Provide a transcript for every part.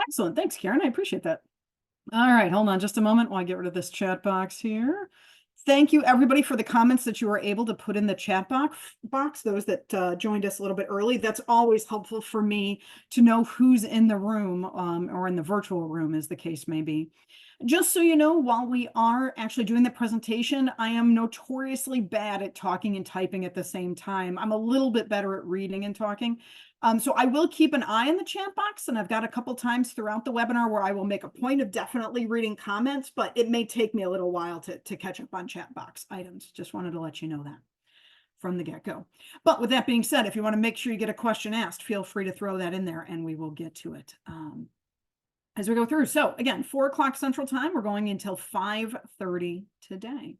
Excellent. Thanks, Karen. I appreciate that. All right, hold on just a moment while I get rid of this chat box here. Thank you, everybody, for the comments that you were able to put in the chat box, those that joined us a little bit early. That's always helpful for me to know who's in the room or in the virtual room, as the case may be. Just so you know, while we are actually doing the presentation, I am notoriously bad at talking and typing at the same time. I'm a little bit better at reading and talking. So I will keep an eye on the chat box, and I've got a couple times throughout the webinar where I will make a point of definitely reading comments, but it may take me a little while to catch up on chat box items. Just wanted to let you know that from the get-go. But with that being said, if you want to make sure you get a question asked, feel free to throw that in there and we will get to it as we go through. So again, 4 o'clock Central Time, we're going until 5:30 today.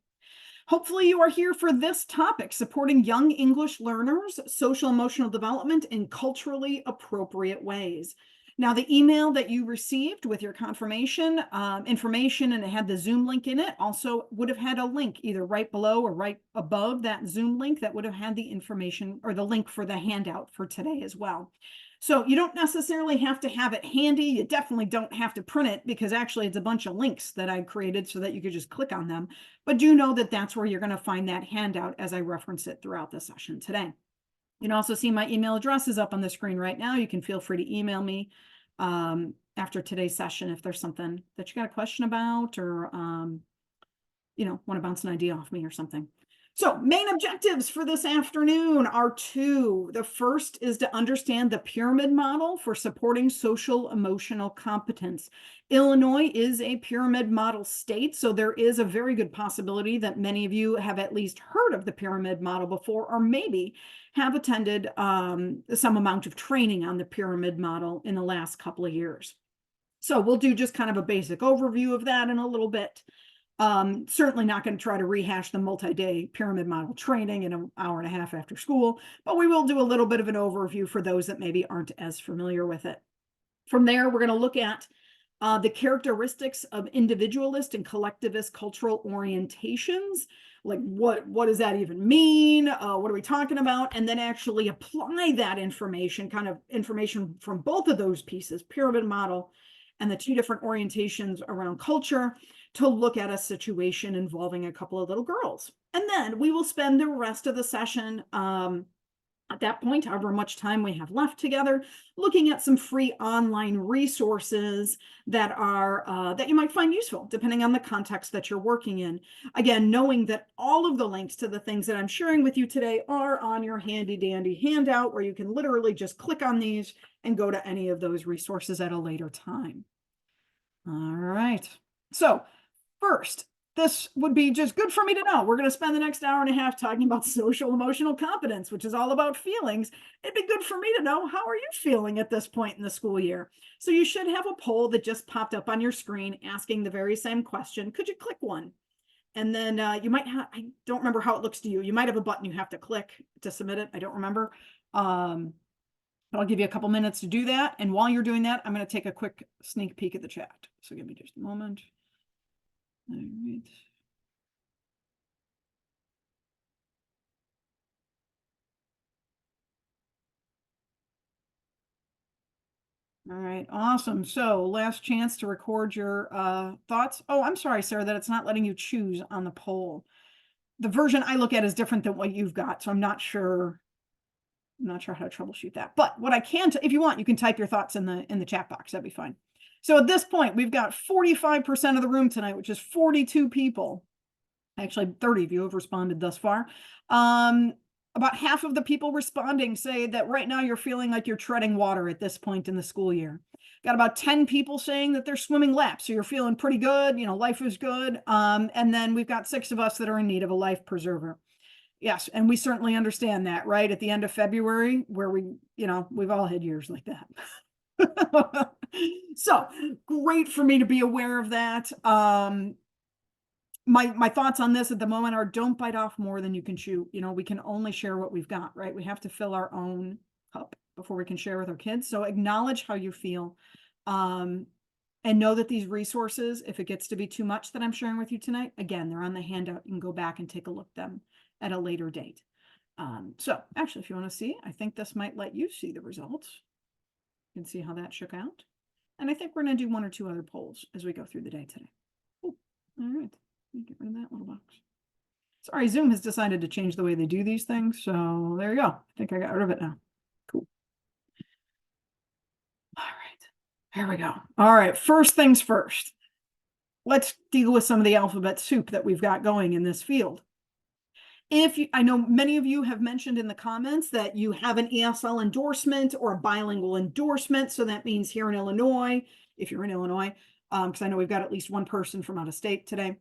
Hopefully you are here for this topic, supporting young English learners, social emotional development in culturally appropriate ways. Now, the email that you received with your confirmation information, and it had the Zoom link in it, also would have had a link either right below or right above that Zoom link that would have had the information or the link for the handout for today as well. So you don't necessarily have to have it handy. You definitely don't have to print it because actually it's a bunch of links that I created so that you could just click on them. But do know that that's where you're going to find that handout as I reference it throughout the session today. You can also see my email address is up on the screen right now. You can feel free to email me after today's session if there's something that you got a question about or, want to bounce an idea off me or something. So main objectives for this afternoon are 2. The first is to understand the pyramid model for supporting social emotional competence. Illinois is a pyramid model state, so there is a very good possibility that many of you have at least heard of the pyramid model before, or maybe have attended some amount of training on the pyramid model in the last couple of years. So we'll do just kind of a basic overview of that in a little bit. Certainly not going to try to rehash the multi-day pyramid model training in an hour and a half after school, but we will do a little bit of an overview for those that maybe aren't as familiar with it. From there, we're going to look at the characteristics of individualist and collectivist cultural orientations. Like what does that even mean? What are we talking about? And then actually apply that information, kind of information from both of those pieces, pyramid model and the 2 different orientations around culture, to look at a situation involving a couple of little girls. And then we will spend the rest of the session at that point, however much time we have left together, looking at some free online resources that are that you might find useful depending on the context that you're working in. Again, knowing that all of the links to the things that I'm sharing with you today are on your handy dandy handout, where you can literally just click on these and go to any of those resources at a later time. All right. So first, this would be just good for me to know. We're going to spend the next hour and a half talking about social emotional competence, which is all about feelings. It'd be good for me to know, how are you feeling at this point in the school year? So you should have a poll that just popped up on your screen asking the very same question. Could you click one? And then you might have, I don't remember how it looks to you. You might have a button you have to click to submit it. I don't remember. But I'll give you a couple minutes to do that. And while you're doing that, I'm going to take a quick sneak peek at the chat. So give me just a moment. All right. All right, awesome. So last chance to record your thoughts. Oh, I'm sorry, Sarah, that it's not letting you choose on the poll. The version I look at is different than what you've got, so I'm not sure how to troubleshoot that. But what I can, if you want, you can type your thoughts in the chat box. That'd be fine. So at this point, we've got 45% of the room tonight, which is 42 people. Actually, 30 of you have responded thus far. About half of the people responding say that right now you're feeling like you're treading water at this point in the school year. Got about 10 people saying that they're swimming laps, so you're feeling pretty good, life is good. And then we've got 6 of us that are in need of a life preserver. Yes, and we certainly understand that, right? At the end of February, where we've all had years like that. So great for me to be aware of that. My thoughts on this at the moment are, don't bite off more than you can chew. We can only share what we've got, right? We have to fill our own cup before we can share with our kids. So acknowledge how you feel. And know that these resources, if it gets to be too much that I'm sharing with you tonight, again, they're on the handout. You can go back and take a look at them at a later date. So actually, if you want to see, I think this might let you see the results. You can see how that shook out. And I think we're going to do one or two other polls as we go through the day today. Cool. All right. Let me get rid of that little box. Sorry, Zoom has decided to change the way they do these things. So there you go. I think I got rid of it now. Cool. All right. Here we go. All right. First things first. Let's deal with some of the alphabet soup that we've got going in this field. I know many of you have mentioned in the comments that you have an ESL endorsement or a bilingual endorsement. So that means here in Illinois, if you're in Illinois, because I know we've got at least one person from out of state today.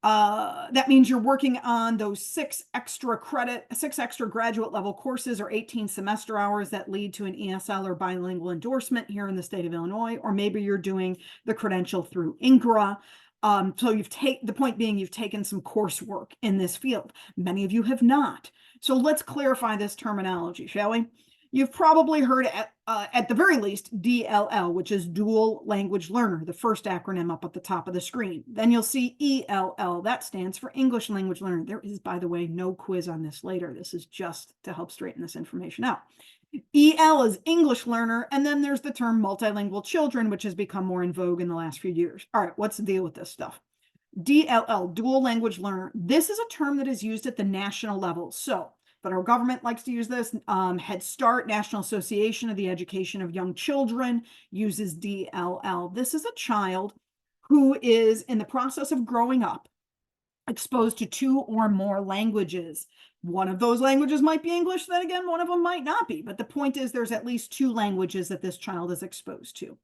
That means you're working on those 6 extra graduate level courses or 18 semester hours that lead to an ESL or bilingual endorsement here in the state of Illinois, or maybe you're doing the credential through INCRA. So the point being, you've taken some coursework in this field. Many of you have not. So let's clarify this terminology, shall we? You've probably heard at the very least DLL, which is dual language learner, the first acronym up at the top of the screen. Then you'll see ELL, that stands for English language learner. There is, by the way, no quiz on this later. This is just to help straighten this information out. EL is English learner, and then there's the term multilingual children, which has become more in vogue in the last few years. All right, what's the deal with this stuff? DLL, dual language learner. This is a term that is used at the national level. So federal government likes to use this. Head Start, National Association of the Education of Young Children, uses DLL. This is a child who is in the process of growing up, exposed to 2 or more languages. One of those languages might be English, then again, one of them might not be. But the point is there's at least 2 languages that this child is exposed to.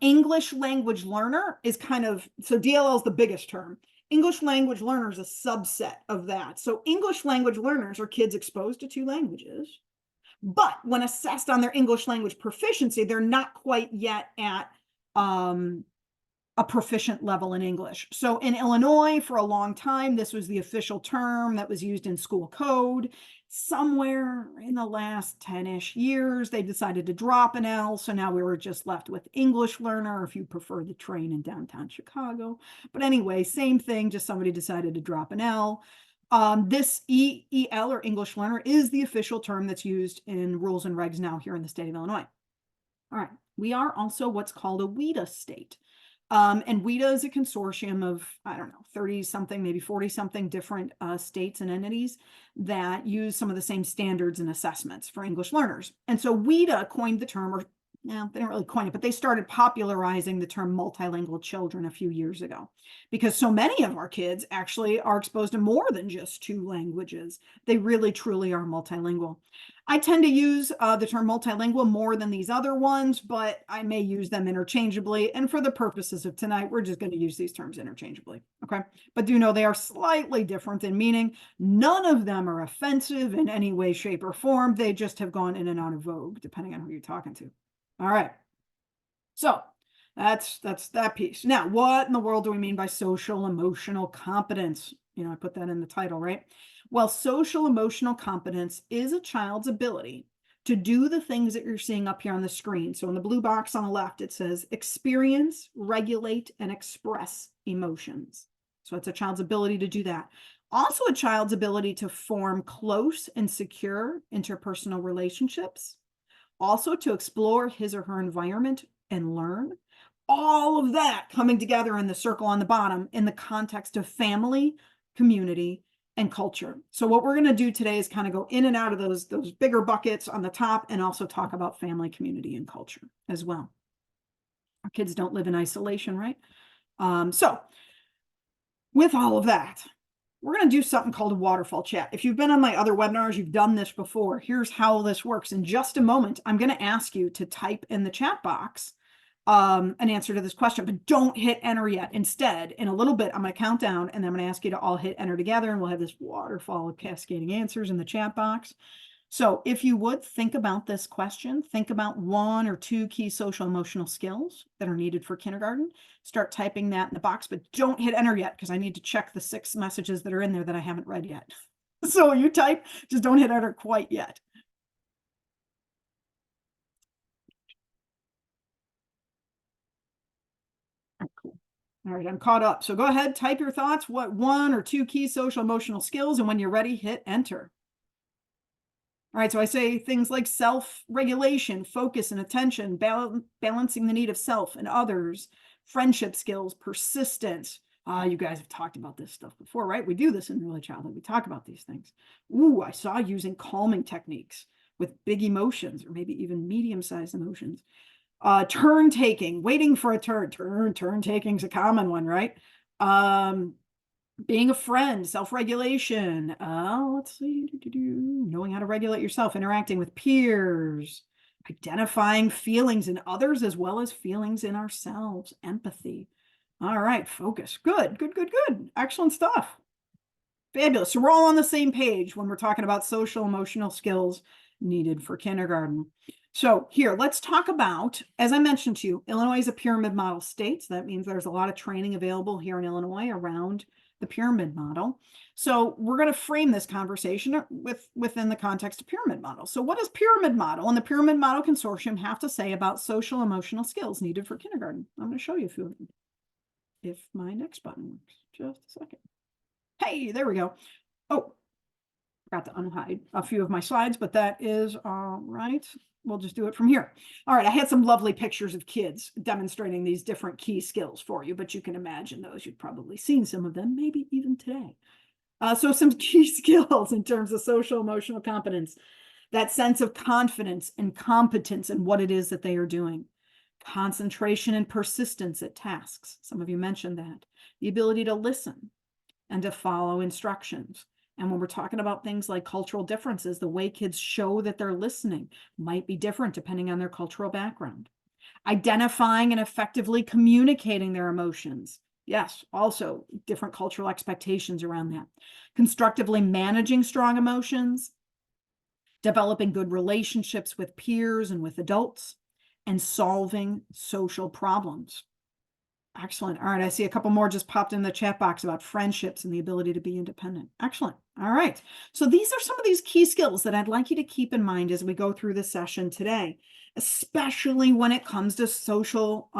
English language learner is so DLL is the biggest term. English language learner is a subset of that. So English language learners are kids exposed to 2 languages, but when assessed on their English language proficiency, they're not quite yet at a proficient level in English. So in Illinois, for a long time, this was the official term that was used in school code. Somewhere in the last 10-ish years, they decided to drop an L. So now we were just left with English learner, if you prefer the train in downtown Chicago. But anyway, same thing, just somebody decided to drop an L. This EL or English learner is the official term that's used in rules and regs now here in the state of Illinois. All right, we are also what's called a WIDA state. And WIDA is a consortium of, 30-something, maybe 40-something different states and entities that use some of the same standards and assessments for English learners. And so WIDA coined the term, or they didn't really coin it, but they started popularizing the term multilingual children a few years ago, because so many of our kids actually are exposed to more than just 2 languages. They really, truly are multilingual. I tend to use the term multilingual more than these other ones, but I may use them interchangeably. And for the purposes of tonight, we're just going to use these terms interchangeably. Okay. But do know they are slightly different in meaning. None of them are offensive in any way, shape, or form. They just have gone in and out of vogue, depending on who you're talking to. All right. So that's that piece. Now, what in the world do we mean by social emotional competence? I put that in the title, right? Well, social emotional competence is a child's ability to do the things that you're seeing up here on the screen. So in the blue box on the left, it says experience, regulate, and express emotions. So it's a child's ability to do that. Also a child's ability to form close and secure interpersonal relationships. Also to explore his or her environment and learn. All of that coming together in the circle on the bottom in the context of family, community, and culture. So what we're going to do today is kind of go in and out of those bigger buckets on the top, and also talk about family, community, and culture as well. Our kids don't live in isolation, right? So with all of that, we're going to do something called a waterfall chat. If you've been on my other webinars, you've done this before. Here's how this works. In just a moment, I'm going to ask you to type in the chat box an answer to this question, but don't hit enter yet. Instead, in a little bit, I'm going to count down, and then I'm going to ask you to all hit enter together, and we'll have this waterfall of cascading answers in the chat box. So if you would think about this question, think about 1 or 2 key social emotional skills that are needed for kindergarten. Start typing that in the box, but don't hit enter yet, because I need to check the 6 messages that are in there that I haven't read yet. So you type, just don't hit enter quite yet. Cool. All right, I'm caught up. So go ahead, type your thoughts. What 1 or 2 key social emotional skills, and when you're ready, hit enter. All right, so I say things like self-regulation, focus and attention, balancing the need of self and others, friendship skills, persistence. You guys have talked about this stuff before, right? We do this in early childhood. We talk about these things. Ooh, I saw using calming techniques with big emotions or maybe even medium-sized emotions. Turn taking, waiting for a turn. Turn taking is a common one, right? Being a friend, self-regulation. Let's see, knowing how to regulate yourself, interacting with peers, identifying feelings in others as well as feelings in ourselves, empathy. All right, focus. Good. Excellent stuff. Fabulous. So we're all on the same page when we're talking about social emotional skills needed for kindergarten. So here, let's talk about, as I mentioned to you, Illinois is a pyramid model state. So that means there's a lot of training available here in Illinois around the pyramid model. So we're going to frame this conversation within the context of pyramid model. So what does pyramid model and the pyramid model consortium have to say about social emotional skills needed for kindergarten? I'm going to show you a few of them. If my next button works, just a second. Hey, there we go. Oh, forgot to unhide a few of my slides, but that is all right. We'll just do it from here. All right, I had some lovely pictures of kids demonstrating these different key skills for you, but you can imagine those. You've probably seen some of them, maybe even today. So some key skills in terms of social emotional competence, that sense of confidence and competence in what it is that they are doing. Concentration and persistence at tasks. Some of you mentioned that. The ability to listen and to follow instructions. And when we're talking about things like cultural differences, the way kids show that they're listening might be different depending on their cultural background. Identifying and effectively communicating their emotions. Yes, also different cultural expectations around that. Constructively managing strong emotions, developing good relationships with peers and with adults, and solving social problems. Excellent. All right. I see a couple more just popped in the chat box about friendships and the ability to be independent. Excellent. All right. So these are some of these key skills that I'd like you to keep in mind as we go through this session today, especially when it comes to social,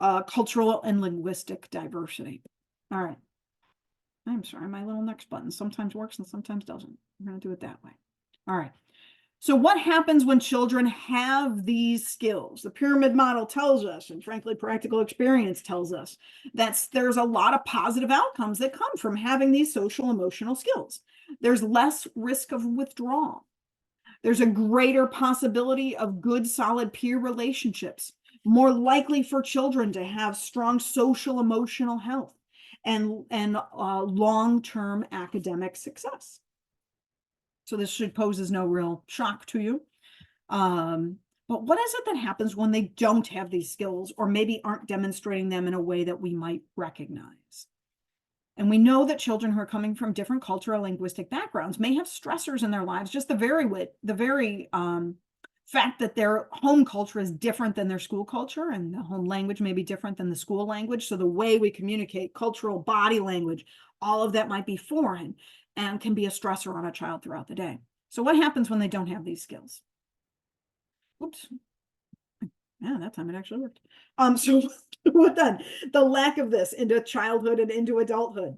cultural and linguistic diversity. All right. I'm sorry, my little next button sometimes works and sometimes doesn't. I'm going to do it that way. All right. So what happens when children have these skills? The pyramid model tells us, and frankly, practical experience tells us, that there's a lot of positive outcomes that come from having these social emotional skills. There's less risk of withdrawal. There's a greater possibility of good, solid peer relationships, more likely for children to have strong social emotional health and long-term academic success. So this should pose as no real shock to you. But what is it that happens when they don't have these skills or maybe aren't demonstrating them in a way that we might recognize? And we know that children who are coming from different cultural linguistic backgrounds may have stressors in their lives. Just the very fact that their home culture is different than their school culture and the home language may be different than the school language. So the way we communicate, cultural body language, all of that might be foreign and can be a stressor on a child throughout the day. So what happens when they don't have these skills? Oops. Yeah, that time it actually worked. So what then? The lack of this into childhood and into adulthood.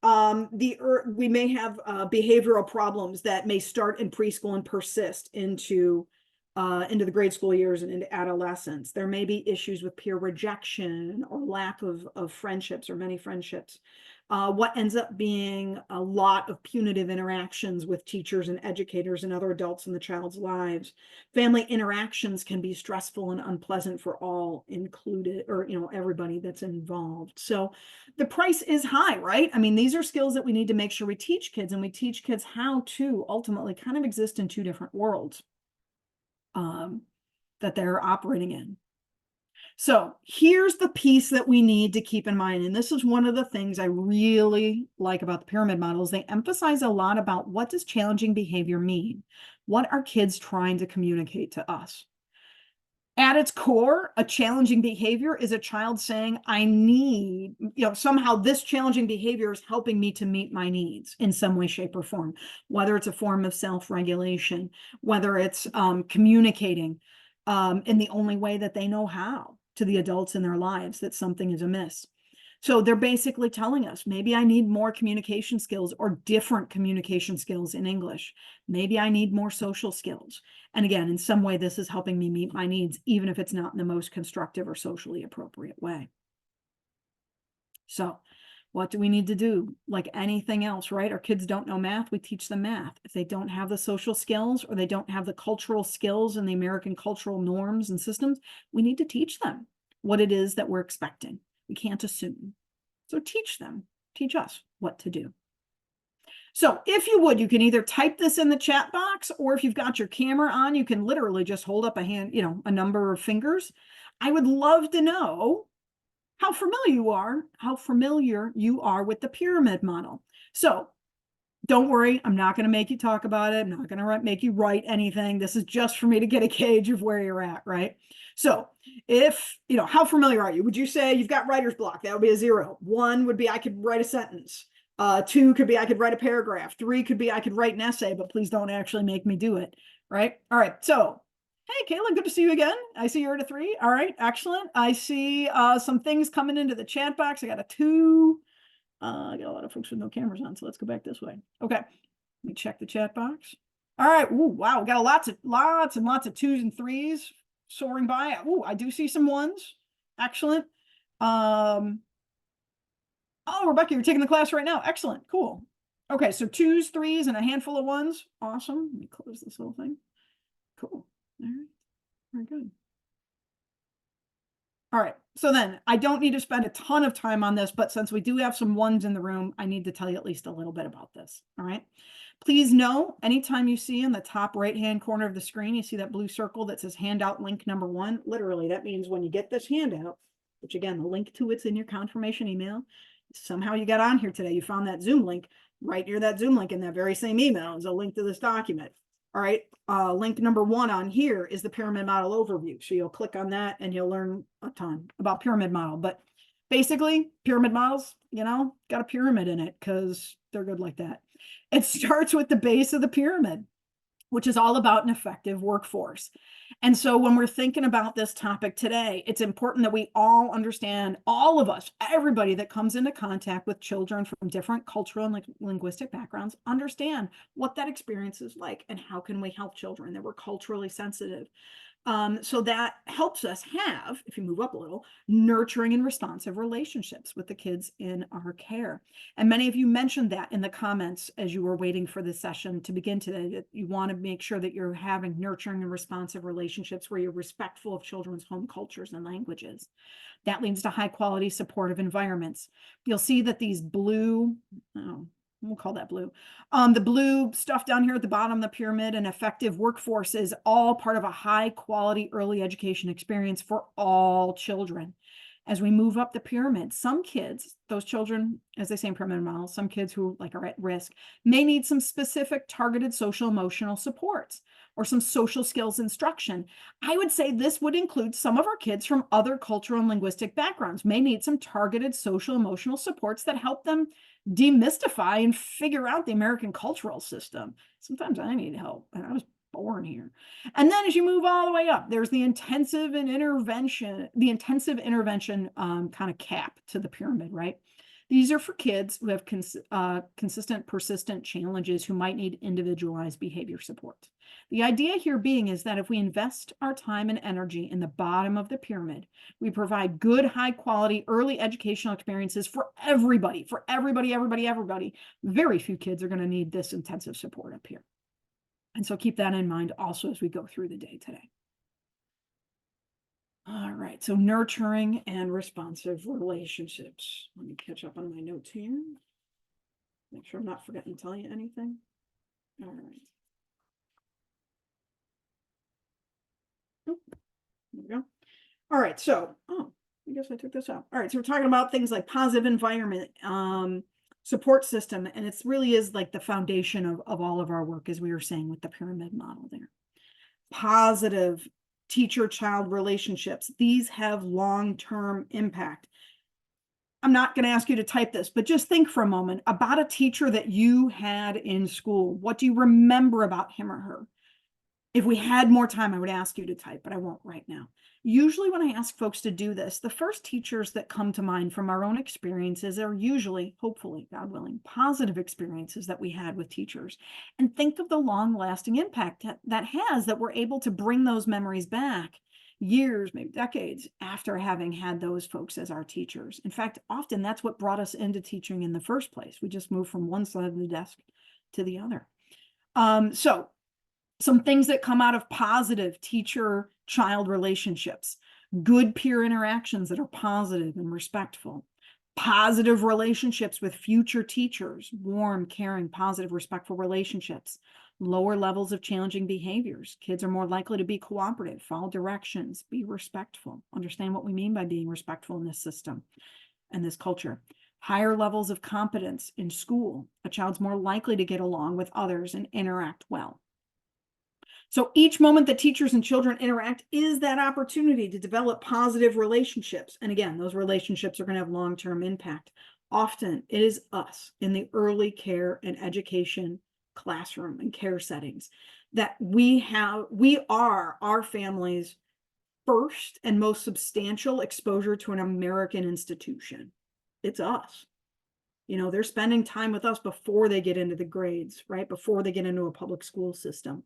We may have behavioral problems that may start in preschool and persist into the grade school years and into adolescence. There may be issues with peer rejection or lack of friendships or many friendships. What ends up being a lot of punitive interactions with teachers and educators and other adults in the child's lives. Family interactions can be stressful and unpleasant for all included, or everybody that's involved. So the price is high, right? I mean, these are skills that we need to make sure we teach kids, and we teach kids how to ultimately kind of exist in two different worlds that they're operating in. So here's the piece that we need to keep in mind. And this is one of the things I really like about the pyramid models. They emphasize a lot about what does challenging behavior mean? What are kids trying to communicate to us? At its core, a challenging behavior is a child saying, I need, somehow this challenging behavior is helping me to meet my needs in some way, shape, or form, whether it's a form of self-regulation, whether it's communicating in the only way that they know how to the adults in their lives that something is amiss. So they're basically telling us, maybe I need more communication skills or different communication skills in English. Maybe I need more social skills. And again, in some way, this is helping me meet my needs, even if it's not in the most constructive or socially appropriate way. So what do we need to do? Like anything else, right? Our kids don't know math, we teach them math. If they don't have the social skills or they don't have the cultural skills and the American cultural norms and systems, we need to teach them what it is that we're expecting. We can't assume. So teach them, teach us what to do. So if you would, you can either type this in the chat box, or if you've got your camera on, you can literally just hold up a hand, a number of fingers. I would love to know how familiar you are with the pyramid model. So don't worry, I'm not going to make you talk about it. I'm not going to make you write anything. This is just for me to get a gauge of where you're at, right? So if, how familiar are you? Would you say you've got writer's block? That would be a 0. 1 would be I could write a sentence. 2 could be I could write a paragraph. 3 could be I could write an essay, but please don't actually make me do it, right? All right, so hey, Kayla, good to see you again. I see you're at a 3. All right, excellent. I see some things coming into the chat box. I got a 2. I got a lot of folks with no cameras on, so let's go back this way. Okay, let me check the chat box. All right, ooh, wow, got lots and lots of 2s and 3s soaring by. Ooh, I do see some 1s. Excellent. Oh, Rebecca, you're taking the class right now. Excellent, cool. Okay, so 2s, 3s, and a handful of 1s. Awesome. Let me close this whole thing. Cool. All right, very good. All right, so then I don't need to spend a ton of time on this, but since we do have some 1s in the room, I need to tell you at least a little bit about this. All right. Please know, anytime you see in the top right-hand corner of the screen, you see that blue circle that says handout link number 1. Literally, that means when you get this handout, which again, the link to it's in your confirmation email. Somehow you got on here today, you found that Zoom link. Right near that Zoom link in that very same email is a link to this document. All right, link number 1 on here is the pyramid model overview. So you'll click on that and you'll learn a ton about pyramid model. But basically, pyramid models, got a pyramid in it because they're good like that. It starts with the base of the pyramid, which is all about an effective workforce. And so when we're thinking about this topic today, it's important that we all understand, all of us, everybody that comes into contact with children from different cultural and linguistic backgrounds, understand what that experience is like and how can we help children that we're culturally sensitive. So that helps us have, if you move up a little, nurturing and responsive relationships with the kids in our care. And many of you mentioned that in the comments as you were waiting for the session to begin today, that you want to make sure that you're having nurturing and responsive relationships where you're respectful of children's home cultures and languages. That leads to high quality supportive environments. You'll see that these blue, we'll call that blue. The blue stuff down here at the bottom of the pyramid, an effective workforce, is all part of a high quality early education experience for all children. As we move up the pyramid, some kids, those children, as they say in pyramid model, some kids who are at risk may need some specific targeted social emotional supports or some social skills instruction. I would say this would include some of our kids from other cultural and linguistic backgrounds may need some targeted social emotional supports that help them demystify and figure out the American cultural system. Sometimes I need help, and I was born here. And then as you move all the way up, there's the intensive intervention kind of cap to the pyramid, right? These are for kids who have consistent, persistent challenges who might need individualized behavior support. The idea here being is that if we invest our time and energy in the bottom of the pyramid, we provide good, high quality, early educational experiences for everybody, everybody. Very few kids are going to need this intensive support up here. And so keep that in mind also as we go through the day today. All right, so nurturing and responsive relationships. Let me catch up on my notes here. Make sure I'm not forgetting to tell you anything. All right. Oh, there we go. All right, so, I guess I took this out. All right, so we're talking about things like positive environment, support system, and it really is like the foundation of all of our work, as we were saying with the pyramid model there. Positive teacher-child relationships. These have long-term impact. I'm not going to ask you to type this, but just think for a moment about a teacher that you had in school. What do you remember about him or her? If we had more time, I would ask you to type, but I won't right now. Usually when I ask folks to do this, the first teachers that come to mind from our own experiences are usually, hopefully, God willing, positive experiences that we had with teachers. And think of the long-lasting impact that has, that we're able to bring those memories back years, maybe decades after having had those folks as our teachers. In fact, often that's what brought us into teaching in the first place. We just moved from one side of the desk to the other. So some things that come out of positive teacher-child relationships: good peer interactions that are positive and respectful, positive relationships with future teachers, warm, caring, positive, respectful relationships, lower levels of challenging behaviors. Kids are more likely to be cooperative, follow directions, be respectful, understand what we mean by being respectful in this system and this culture. Higher levels of competence in school. A child's more likely to get along with others and interact well. So each moment that teachers and children interact is that opportunity to develop positive relationships. And again, those relationships are going to have long-term impact. Often it is us in the early care and education classroom and care settings that we are our family's first and most substantial exposure to an American institution. It's us. You know, they're spending time with us before they get into the grades, right? Before they get into a public school system.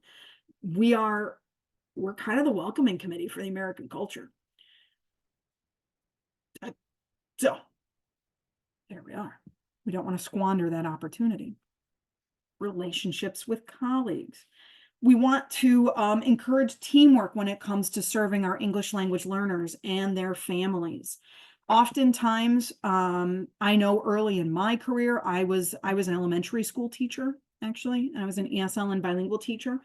We're kind of the welcoming committee for the American culture. So there we are. We don't want to squander that opportunity. Relationships with colleagues. We want to encourage teamwork when it comes to serving our English language learners and their families. Oftentimes, I know early in my career, I was an elementary school teacher, actually, and I was an ESL and bilingual teacher.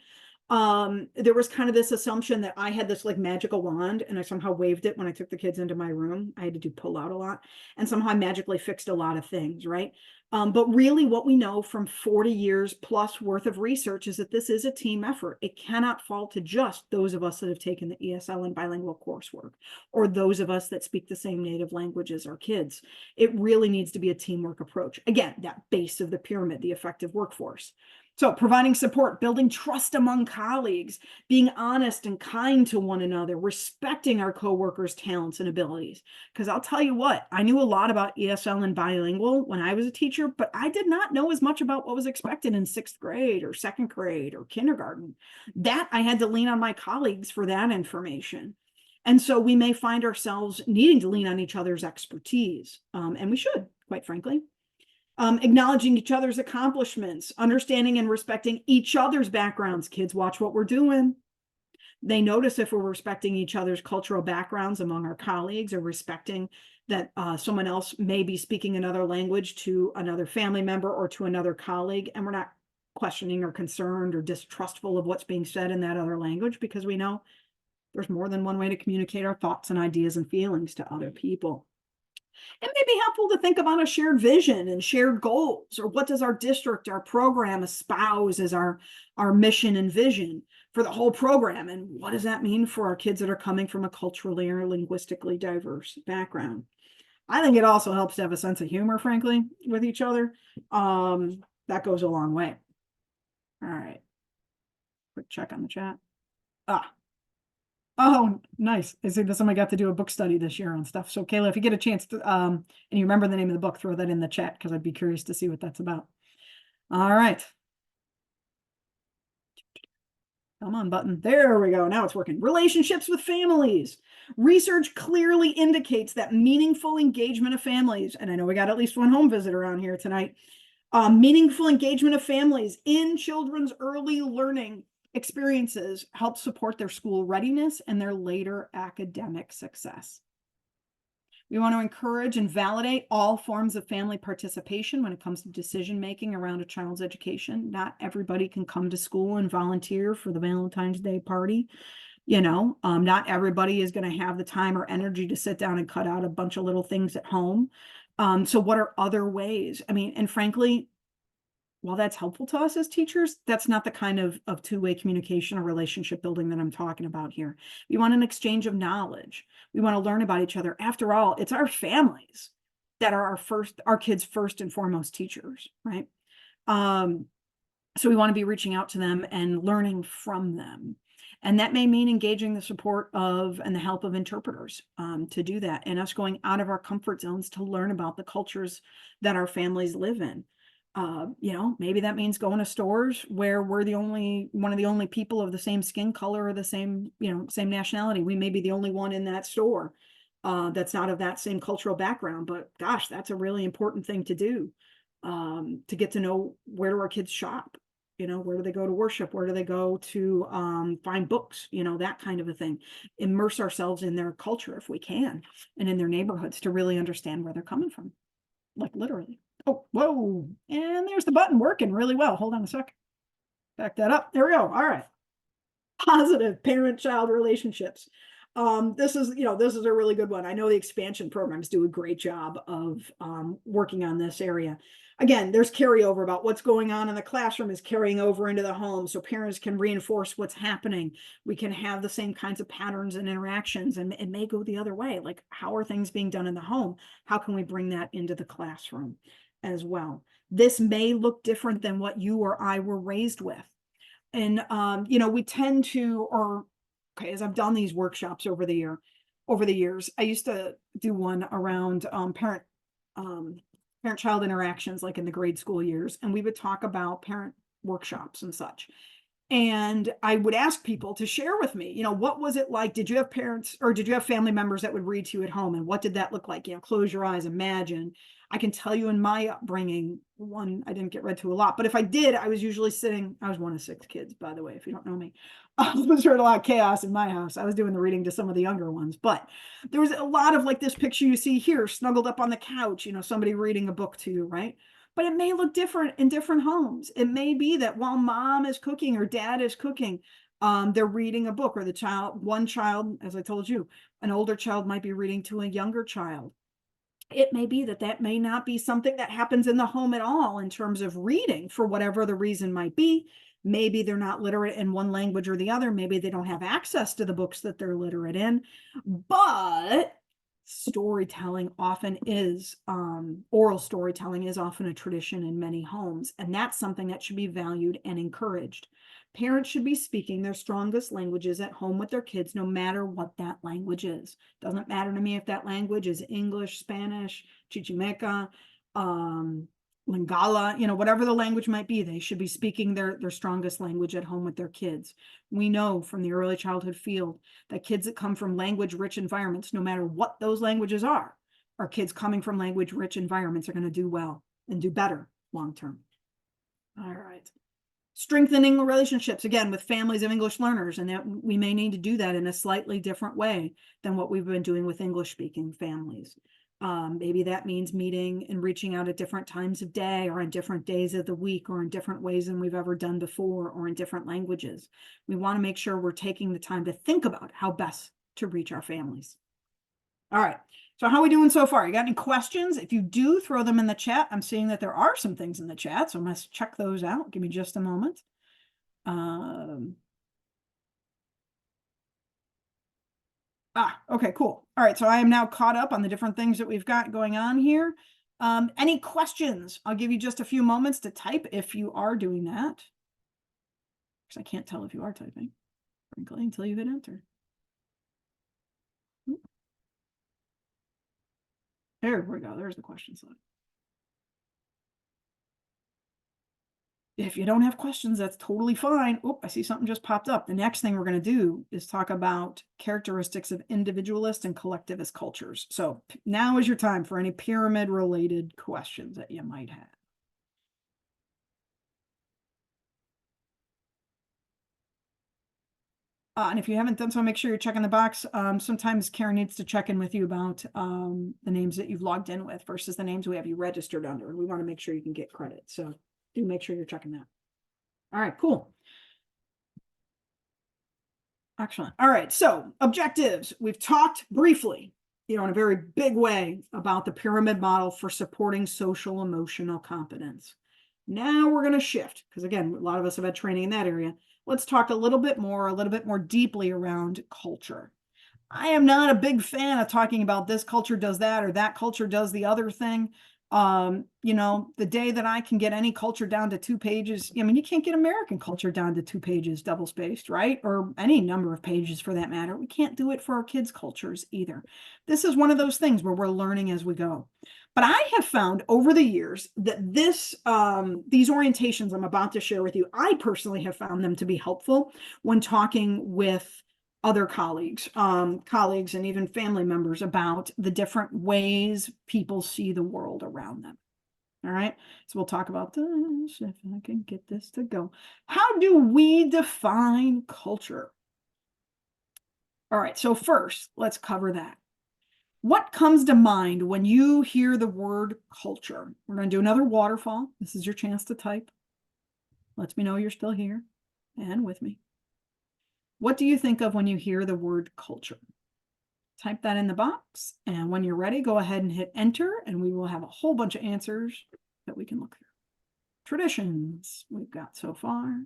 There was kind of this assumption that I had this like magical wand and I somehow waved it when I took the kids into my room. I had to do pull out a lot and somehow I magically fixed a lot of things, right? But really what we know from 40 years plus worth of research is that this is a team effort. It cannot fall to just those of us that have taken the ESL and bilingual coursework or those of us that speak the same native language as our kids. It really needs to be a teamwork approach. Again, that base of the pyramid, the effective workforce. So providing support, building trust among colleagues, being honest and kind to one another, respecting our coworkers' talents and abilities. Because I'll tell you what, I knew a lot about ESL and bilingual when I was a teacher, but I did not know as much about what was expected in 6th grade or 2nd grade or kindergarten. That I had to lean on my colleagues for that information. And so we may find ourselves needing to lean on each other's expertise, and we should, quite frankly. Acknowledging each other's accomplishments, understanding and respecting each other's backgrounds. Kids watch what we're doing. They notice if we're respecting each other's cultural backgrounds among our colleagues or respecting that someone else may be speaking another language to another family member or to another colleague, and we're not questioning or concerned or distrustful of what's being said in that other language because we know there's more than one way to communicate our thoughts and ideas and feelings to other people. It may be helpful to think about a shared vision and shared goals, or what does our district, our program espouse as our mission and vision for the whole program, and what does that mean for our kids that are coming from a culturally or linguistically diverse background? I think it also helps to have a sense of humor, frankly, with each other. That goes a long way. All right. Quick check on the chat. Oh, nice. I see that somebody got to do a book study this year on stuff. So Kayla, if you get a chance to, and you remember the name of the book, throw that in the chat because I'd be curious to see what that's about. All right. Come on, button. There we go. Now it's working. Relationships with families. Research clearly indicates that meaningful engagement of families, and I know we got at least one home visit around here tonight, meaningful engagement of families in children's early learning experiences help support their school readiness and their later academic success. We want to encourage and validate all forms of family participation when it comes to decision-making around a child's education. Not everybody can come to school and volunteer for the Valentine's Day party. You know, not everybody is going to have the time or energy to sit down and cut out a bunch of little things at home. So what are other ways? I mean, and frankly, while that's helpful to us as teachers, that's not the kind of two-way communication or relationship building that I'm talking about here. We want an exchange of knowledge. We want to learn about each other. After all, it's our families that are our kids' first and foremost teachers, right? So we want to be reaching out to them and learning from them. And that may mean engaging the support of and the help of interpreters to do that, and us going out of our comfort zones to learn about the cultures that our families live in. Maybe that means going to stores where we're one of the only people of the same skin color or the same, same nationality. We may be the only one in that store that's not of that same cultural background, but gosh, that's a really important thing to do, to get to know, where do our kids shop? Where do they go to worship? Where do they go to find books? That kind of a thing. Immerse ourselves in their culture if we can, and in their neighborhoods, to really understand where they're coming from, like literally. Oh, whoa. And there's the button working really well. Hold on a sec. Back that up. There we go. All right. Positive parent-child relationships. This is a really good one. I know the expansion programs do a great job of working on this area. Again, there's carryover about what's going on in the classroom is carrying over into the home, so parents can reinforce what's happening. We can have the same kinds of patterns and interactions, and it may go the other way. Like, how are things being done in the home? How can we bring that into the classroom as well? This may look different than what you or I were raised with. And we tend to, as I've done these workshops over the years, I used to do one around parent-child interactions, like in the grade school years, and we would talk about parent workshops and such. And I would ask people to share with me, what was it like? Did you have parents, or did you have family members that would read to you at home? And what did that look like? Close your eyes, imagine. I can tell you in my upbringing, one, I didn't get read to a lot, but if I did, I was usually I was one of 6 kids, by the way, if you don't know me. I was heard a lot of chaos in my house. I was doing the reading to some of the younger ones, but there was a lot of, like this picture you see here, snuggled up on the couch, somebody reading a book to you, right? But it may look different in different homes. It may be that while mom is cooking or dad is cooking, they're reading a book, or one child, as I told you, an older child might be reading to a younger child. It may be that may not be something that happens in the home at all in terms of reading, for whatever the reason might be. Maybe they're not literate in one language or the other. Maybe they don't have access to the books that they're literate in. But storytelling often is, oral storytelling is often a tradition in many homes, and that's something that should be valued and encouraged. Parents should be speaking their strongest languages at home with their kids, no matter what that language is. Doesn't matter to me if that language is English, Spanish, Chichimeca, Lingala, whatever the language might be, they should be speaking their strongest language at home with their kids. We know from the early childhood field that kids that come from language-rich environments, no matter what those languages are kids coming from language-rich environments are going to do well and do better long-term. All right. Strengthening relationships, again, with families of English learners, and that we may need to do that in a slightly different way than what we've been doing with English-speaking families. Maybe that means meeting and reaching out at different times of day, or on different days of the week, or in different ways than we've ever done before, or in different languages. We want to make sure we're taking the time to think about how best to reach our families. All right. So how are we doing so far? You got any questions? If you do, throw them in the chat. I'm seeing that there are some things in the chat, so I'm going to check those out. Give me just a moment. Okay, cool. All right, so I am now caught up on the different things that we've got going on here. Any questions? I'll give you just a few moments to type if you are doing that. Because I can't tell if you are typing, frankly, until you hit enter. There we go. There's the question slide. If you don't have questions, that's totally fine. Oh, I see something just popped up. The next thing we're going to do is talk about characteristics of individualist and collectivist cultures. So now is your time for any pyramid-related questions that you might have. And if you haven't done so, make sure you're checking the box. Sometimes Karen needs to check in with you about the names that you've logged in with versus the names we have you registered under. We want to make sure you can get credit. So do make sure you're checking that. All right, cool. Excellent. All right, so objectives. We've talked briefly, in a very big way about the pyramid model for supporting social emotional competence. Now we're going to shift, because again, a lot of us have had training in that area. Let's talk a little bit more deeply around culture. I am not a big fan of talking about this culture does that or that culture does the other thing. You know, the day that I can get any culture down to 2 pages, I mean, you can't get American culture down to 2 pages double spaced, right? Or any number of pages for that matter. We can't do it for our kids' cultures either. This is one of those things where we're learning as we go. But I have found over the years that these orientations I'm about to share with you, I personally have found them to be helpful when talking with other colleagues and even family members about the different ways people see the world around them. All right, so we'll talk about this if I can get this to go. How do we define culture? All right, so first, let's cover that. What comes to mind when you hear the word culture? We're going to do another waterfall. This is your chance to type. Lets me know you're still here and with me. What do you think of when you hear the word culture? Type that in the box, and when you're ready, go ahead and hit enter, and we will have a whole bunch of answers that we can look through. Traditions, we've got so far.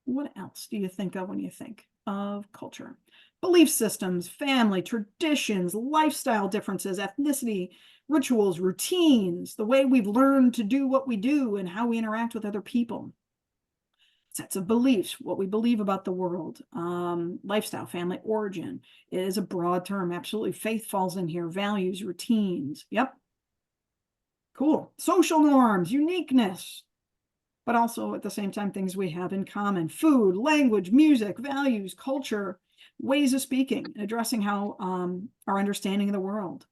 What else do you think of when you think of culture? Belief systems, family, traditions, lifestyle differences, ethnicity, rituals, routines, the way we've learned to do what we do and how we interact with other people. Sets of beliefs, what we believe about the world, lifestyle, family origin is a broad term. Absolutely. Faith falls in here, values, routines. Yep. Cool. Social norms, uniqueness, but also at the same time, things we have in common: food, language, music, values, culture, ways of speaking, addressing how our understanding of the world.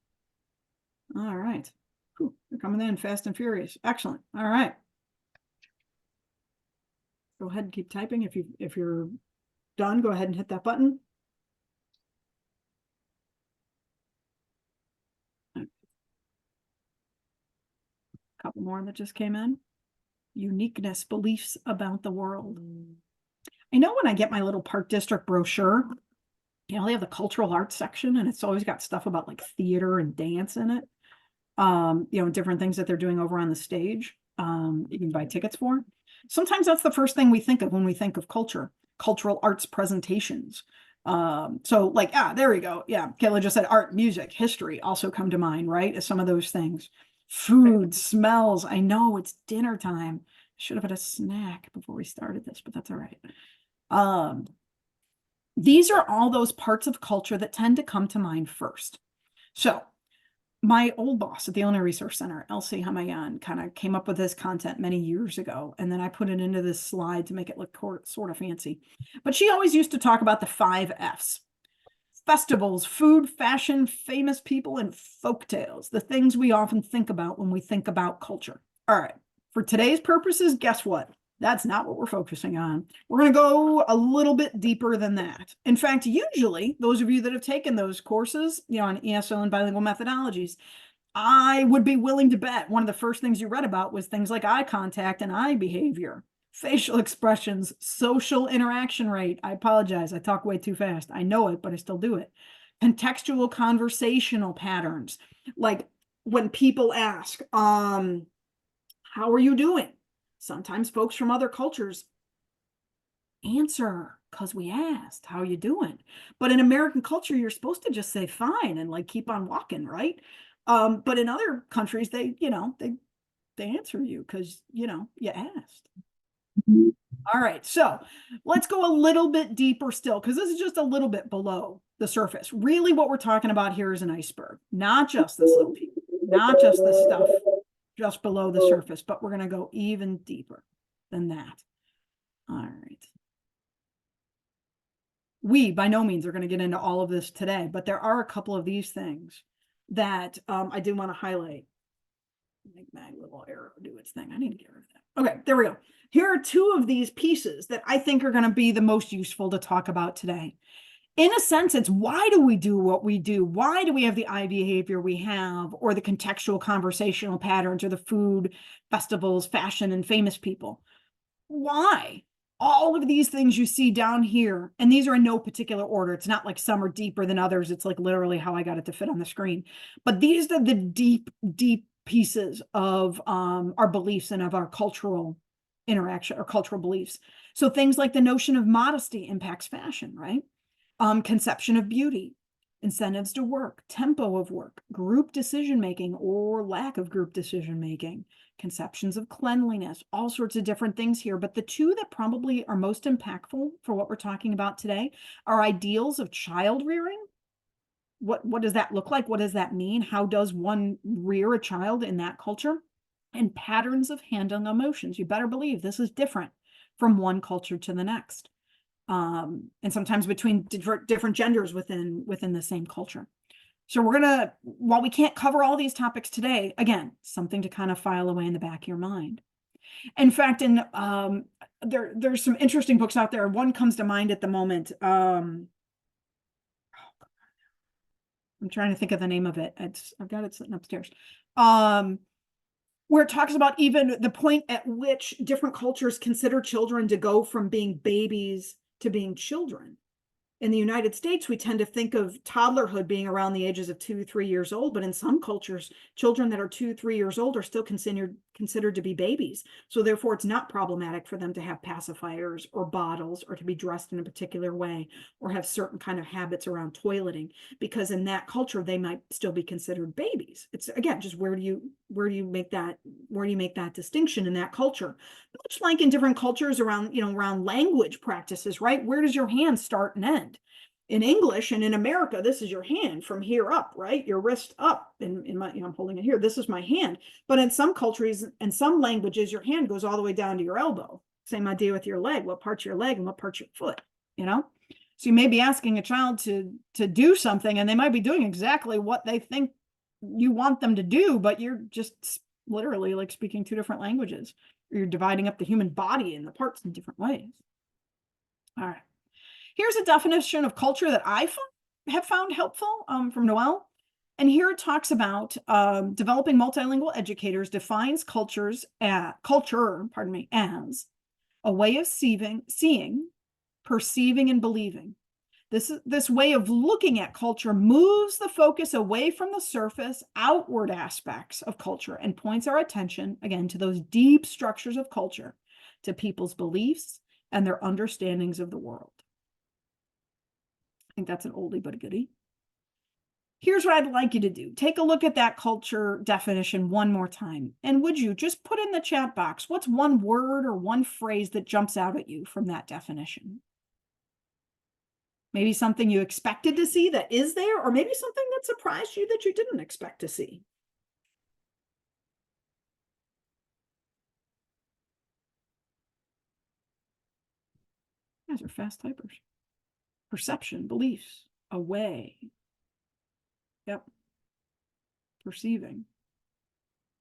All right. Whew, they're coming in fast and furious. Excellent. All right. Go ahead and keep typing. If you're done, go ahead and hit that button. A couple more that just came in. Uniqueness, beliefs about the world. I know when I get my little Park District brochure, you know, they have the cultural arts section, and it's always got stuff about like theater and dance in it. You know, different things that they're doing over on the stage. You can buy tickets for. Sometimes that's the first thing we think of when we think of culture, cultural arts presentations. So like, there we go. Yeah, Kayla just said art, music, history also come to mind, right? As some of those things. Food, smells. I know it's dinner time. Should have had a snack before we started this, but that's all right. These are all those parts of culture that tend to come to mind first. So my old boss at the Illinois Resource Center, Elsie Hamayan, kind of came up with this content many years ago, and then I put it into this slide to make it look sort of fancy. But she always used to talk about the 5 F's: festivals, food, fashion, famous people, and folk tales, the things we often think about when we think about culture. All right, for today's purposes, guess what? That's not what we're focusing on. We're going to go a little bit deeper than that. In fact, usually those of you that have taken those courses, you know, on ESL and bilingual methodologies, I would be willing to bet one of the first things you read about was things like eye contact and eye behavior, facial expressions, social interaction rate. I apologize. I talk way too fast. I know it, but I still do it. Contextual conversational patterns. Like when people ask, how are you doing? Sometimes folks from other cultures answer because we asked, how are you doing? But in American culture, you're supposed to just say fine and like keep on walking, right? But in other countries, they answer you because, you asked. All right, so let's go a little bit deeper still, because this is just a little bit below the surface. Really what we're talking about here is an iceberg, not just this little piece, not just the stuff just below the surface, but we're going to go even deeper than that. All right. We, by no means, are going to get into all of this today, but there are a couple of these things that I do want to highlight. Make my little arrow do its thing. I need to get rid of that. Okay, there we go. Here are 2 of these pieces that I think are going to be the most useful to talk about today. In a sense, it's why do we do what we do? Why do we have the eye behavior we have, or the contextual conversational patterns, or the food, festivals, fashion, and famous people? Why? All of these things you see down here, and these are in no particular order. It's not like some are deeper than others. It's like literally how I got it to fit on the screen. But these are the deep, deep pieces of our beliefs and of our cultural interaction or cultural beliefs. So things like the notion of modesty impacts fashion, right? Conception of beauty, incentives to work, tempo of work, group decision-making or lack of group decision-making, conceptions of cleanliness, all sorts of different things here. But the two that probably are most impactful for what we're talking about today are ideals of child rearing. What does that look like? What does that mean? How does one rear a child in that culture? And patterns of handling emotions. You better believe this is different from one culture to the next. And sometimes between different genders within the same culture. So we're gonna, while we can't cover all these topics today, again, something to kind of file away in the back of your mind. In fact, there's some interesting books out there. One comes to mind at the moment. I'm trying to think of the name of it. I've got it sitting upstairs. Where it talks about even the point at which different cultures consider children to go from being babies to being children. In the United States, we tend to think of toddlerhood being around the ages of 2, 3 years old, but in some cultures, children that are 2, 3 years old are still considered to be babies. So therefore, it's not problematic for them to have pacifiers or bottles or to be dressed in a particular way or have certain kind of habits around toileting, because in that culture, they might still be considered babies. It's again, just where do you make that distinction in that culture? Much like in different cultures around, around language practices, right? Where does your hand start and end? In English and in America, this is your hand from here up, right? Your wrist up. In my, I'm holding it here. This is my hand. But in some countries and some languages, your hand goes all the way down to your elbow. Same idea with your leg. What part's your leg and what part's your foot? So you may be asking a child to do something, and they might be doing exactly what they think you want them to do, but you're just literally like speaking two different languages. Or you're dividing up the human body and the parts in different ways. All right. Here's a definition of culture that I have found helpful from Noel. And here it talks about developing multilingual educators defines culture, as a way of seeing, perceiving, and believing. This way of looking at culture moves the focus away from the surface, outward aspects of culture and points our attention, again, to those deep structures of culture, to people's beliefs and their understandings of the world. I think that's an oldie but a goodie. Here's what I'd like you to do. Take a look at that culture definition one more time. And would you just put in the chat box, what's one word or one phrase that jumps out at you from that definition? Maybe something you expected to see that is there, or maybe something that surprised you that you didn't expect to see. You guys are fast typers. Perception, beliefs, away. Yep. Perceiving.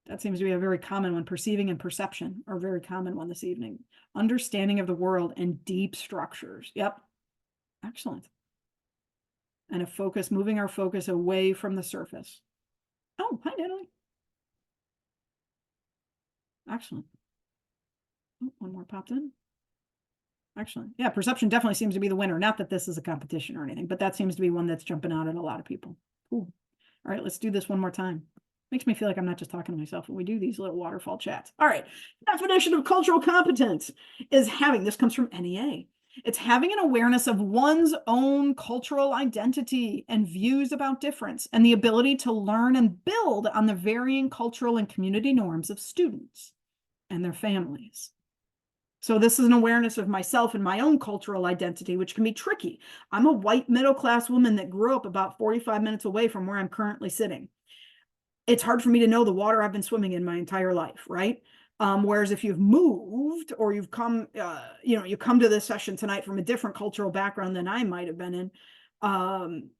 That seems to be a very common one. Perceiving and perception are a very common one this evening. Understanding of the world and deep structures. Yep. Excellent. And a focus, moving our focus away from the surface. Oh, hi, Natalie. Excellent. Oh, one more popped in. Excellent. Yeah, perception definitely seems to be the winner. Not that this is a competition or anything, but that seems to be one that's jumping out at a lot of people. Cool. All right, let's do this one more time. Makes me feel like I'm not just talking to myself when we do these little waterfall chats. All right. Definition of cultural competence is having, this comes from NEA. It's having an awareness of one's own cultural identity and views about difference and the ability to learn and build on the varying cultural and community norms of students and their families. So this is an awareness of myself and my own cultural identity, which can be tricky. I'm a white middle-class woman that grew up about 45 minutes away from where I'm currently sitting. It's hard for me to know the water I've been swimming in my entire life, right? Whereas if you've moved or you've come, you come to this session tonight from a different cultural background than I might have been in,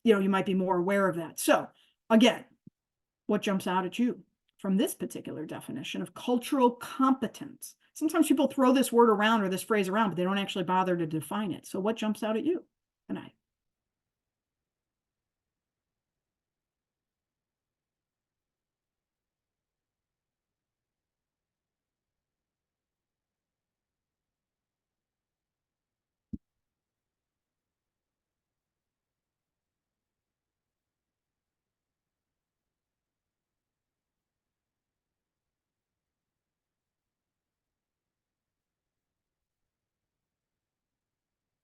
you might be more aware of that. So again, what jumps out at you from this particular definition of cultural competence? Sometimes people throw this word around or this phrase around, but they don't actually bother to define it. So what jumps out at you tonight?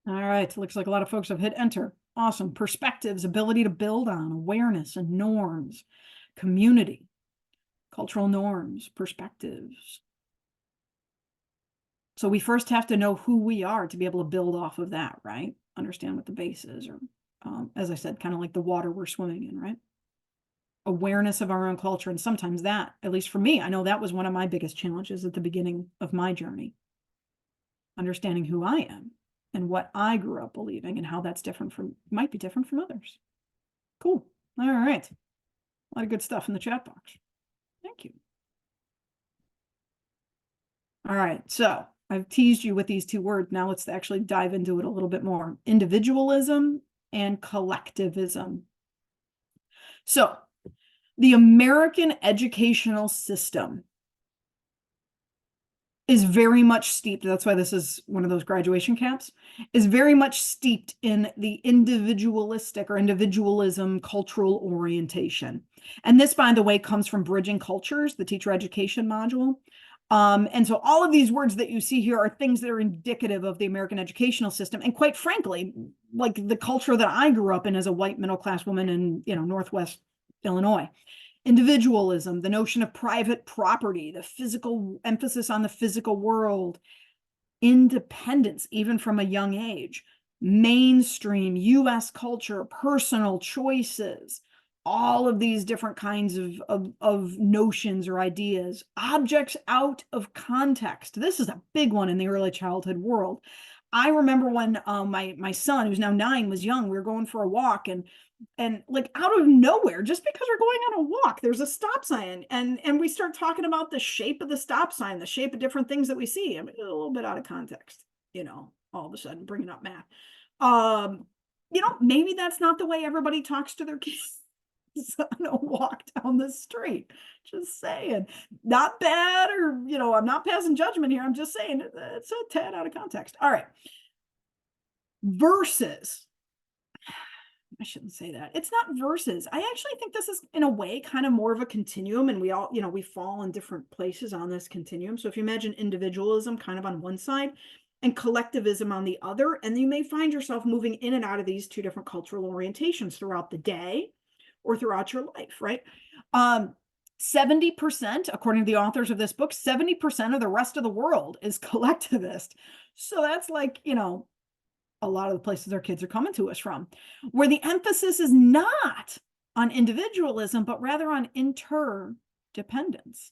All right, looks like a lot of folks have hit enter. Awesome. Perspectives, ability to build on, awareness and norms, community, cultural norms, perspectives. So we first have to know who we are to be able to build off of that, right? Understand what the base is, or as I said, kind of like the water we're swimming in, right? Awareness of our own culture. And sometimes that, at least for me, I know that was one of my biggest challenges at the beginning of my journey. Understanding who I am and what I grew up believing and how that's different from, might be different from others. Cool. All right. A lot of good stuff in the chat box. Thank you. All right. So I've teased you with these two words. Now let's actually dive into it a little bit more. Individualism and collectivism. So the American educational system is very much steeped, that's why this is one of those graduation caps, is very much steeped in the individualistic or individualism cultural orientation. And this, by the way, comes from Bridging Cultures, the teacher education module. And so all of these words that you see here are things that are indicative of the American educational system. And quite frankly, like the culture that I grew up in as a white middle-class woman in, Northwest Illinois. Individualism, the notion of private property, the physical emphasis on the physical world, independence, even from a young age, mainstream US culture, personal choices, all of these different kinds of notions or ideas, objects out of context. This is a big one in the early childhood world. I remember when my son, who's now 9, was young, we were going for a walk, and like out of nowhere, just because we're going on a walk, there's a stop sign, and we start talking about the shape of the stop sign, the shape of different things that we see. I mean, a little bit out of context, all of a sudden bringing up math. Maybe that's not the way everybody talks to their kids on a walk down the street. Just saying, not bad, or I'm not passing judgment here. I'm just saying it's a tad out of context. All right. Versus, I shouldn't say that. It's not versus. I actually think this is, in a way, kind of more of a continuum, and we all, we fall in different places on this continuum. So if you imagine individualism kind of on one side and collectivism on the other, and you may find yourself moving in and out of these two different cultural orientations throughout the day or throughout your life, right? 70%, according to the authors of this book, 70% of the rest of the world is collectivist. So that's like, a lot of the places our kids are coming to us from, where the emphasis is not on individualism, but rather on interdependence.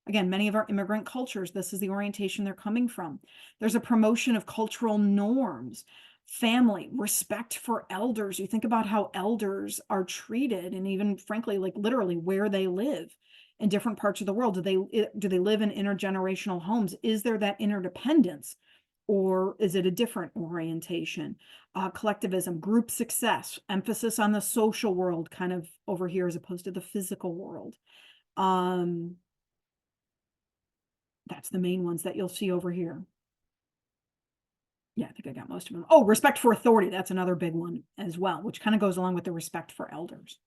Again, many of our immigrant cultures, this is the orientation they're coming from. There's a promotion of cultural norms, family, respect for elders. You think about how elders are treated, and even frankly, like literally where they live in different parts of the world. Do they live in intergenerational homes? Is there that interdependence? Or is it a different orientation? Collectivism, group success, emphasis on the social world kind of over here as opposed to the physical world. That's the main ones that you'll see over here. Yeah, I think I got most of them. Oh, respect for authority. That's another big one as well, which kind of goes along with the respect for elders.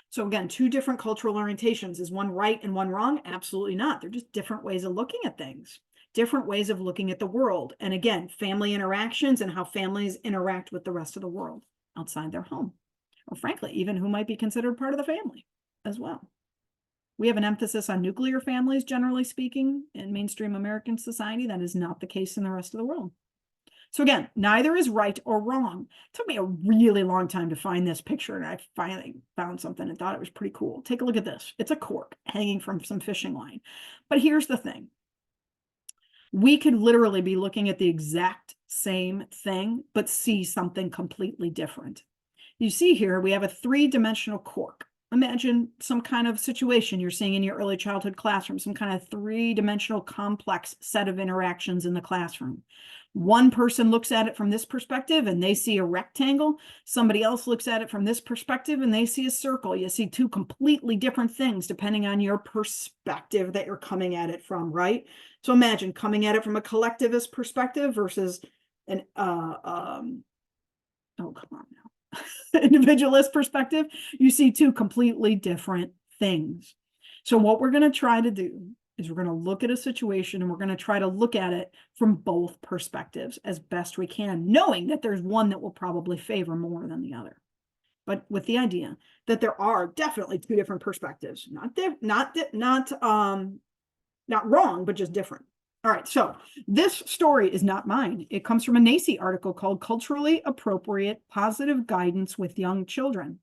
So again, two different cultural orientations. Is one right and one wrong? Absolutely not. They're just different ways of looking at things. Different ways of looking at the world. And again, family interactions and how families interact with the rest of the world outside their home. Or frankly, even who might be considered part of the family as well. We have an emphasis on nuclear families, generally speaking, in mainstream American society. That is not the case in the rest of the world. So again, neither is right or wrong. It took me a really long time to find this picture, and I finally found something and thought it was pretty cool. Take a look at this. It's a cork hanging from some fishing line. But here's the thing. We could literally be looking at the exact same thing, but see something completely different. You see here, we have a 3-dimensional cork. Imagine some kind of situation you're seeing in your early childhood classroom, some kind of 3-dimensional complex set of interactions in the classroom. One person looks at it from this perspective and they see a rectangle. Somebody else looks at it from this perspective and they see a circle. You see two completely different things depending on your perspective that you're coming at it from, right? So imagine coming at it from a collectivist perspective versus an oh, come on now, individualist perspective. You see two completely different things. So what we're going to try to do is we're going to look at a situation and we're going to try to look at it from both perspectives as best we can, knowing that there's one that will probably favor more than the other. But with the idea that there are definitely two different perspectives, not wrong, but just different. All right, so this story is not mine. It comes from a NACCE article called Culturally Appropriate Positive Guidance with Young Children.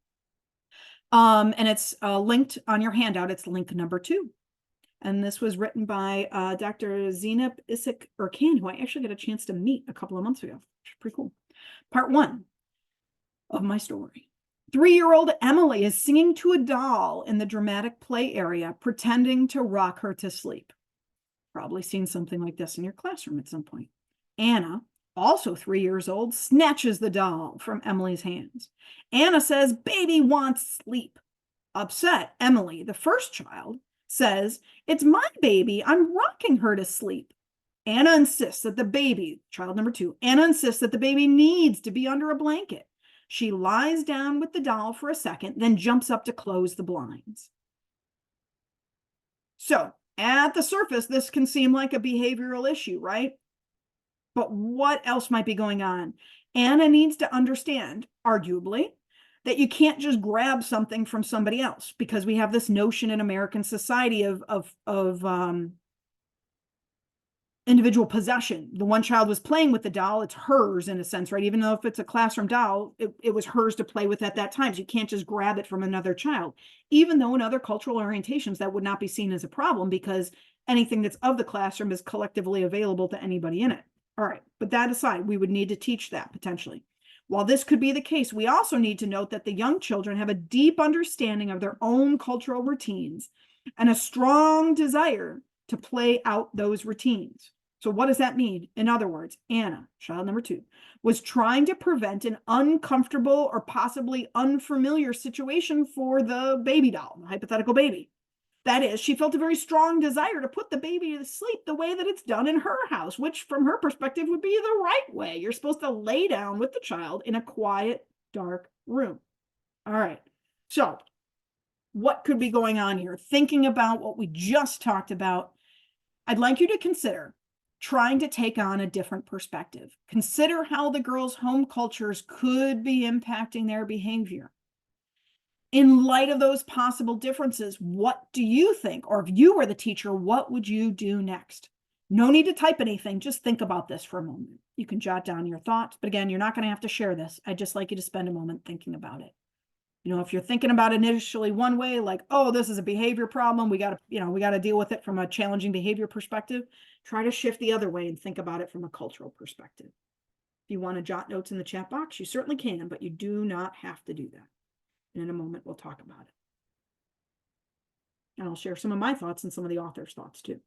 And it's linked on your handout. It's link number 2. And this was written by Dr. Zeynep Isik Erkan, who I actually got a chance to meet a couple of months ago, which is pretty cool. Part 1 of my story. 3-year-old Emily is singing to a doll in the dramatic play area, pretending to rock her to sleep. Probably seen something like this in your classroom at some point. Anna, also 3 years old, snatches the doll from Emily's hands. Anna says, "Baby wants sleep." Upset, Emily, the first child, says, "It's my baby. I'm rocking her to sleep." Anna insists that the baby, child number 2, Anna insists that the baby needs to be under a blanket. She lies down with the doll for a second, then jumps up to close the blinds. So, at the surface, this can seem like a behavioral issue, right? But what else might be going on? Anna needs to understand, arguably, that you can't just grab something from somebody else, because we have this notion in American society of individual possession. The one child was playing with the doll, it's hers in a sense, right? Even though if it's a classroom doll, it was hers to play with at that time. So you can't just grab it from another child, even though in other cultural orientations that would not be seen as a problem, because anything that's of the classroom is collectively available to anybody in it. All right, but that aside, we would need to teach that potentially. While this could be the case, we also need to note that the young children have a deep understanding of their own cultural routines and a strong desire to play out those routines. So what does that mean? In other words, Anna, child number 2, was trying to prevent an uncomfortable or possibly unfamiliar situation for the baby doll, the hypothetical baby. That is, she felt a very strong desire to put the baby to sleep the way that it's done in her house, which from her perspective would be the right way. You're supposed to lay down with the child in a quiet, dark room. All right. So what could be going on here? Thinking about what we just talked about, I'd like you to consider trying to take on a different perspective. Consider how the girls' home cultures could be impacting their behavior. In light of those possible differences, what do you think? Or if you were the teacher, what would you do next? No need to type anything. Just think about this for a moment. You can jot down your thoughts, but again, you're not going to have to share this. I'd just like you to spend a moment thinking about it. You know, if you're thinking about it initially one way, like, oh, this is a behavior problem, we got to deal with it from a challenging behavior perspective, try to shift the other way and think about it from a cultural perspective. If you want to jot notes in the chat box, you certainly can, but you do not have to do that. And in a moment, we'll talk about it. And I'll share some of my thoughts and some of the author's thoughts too.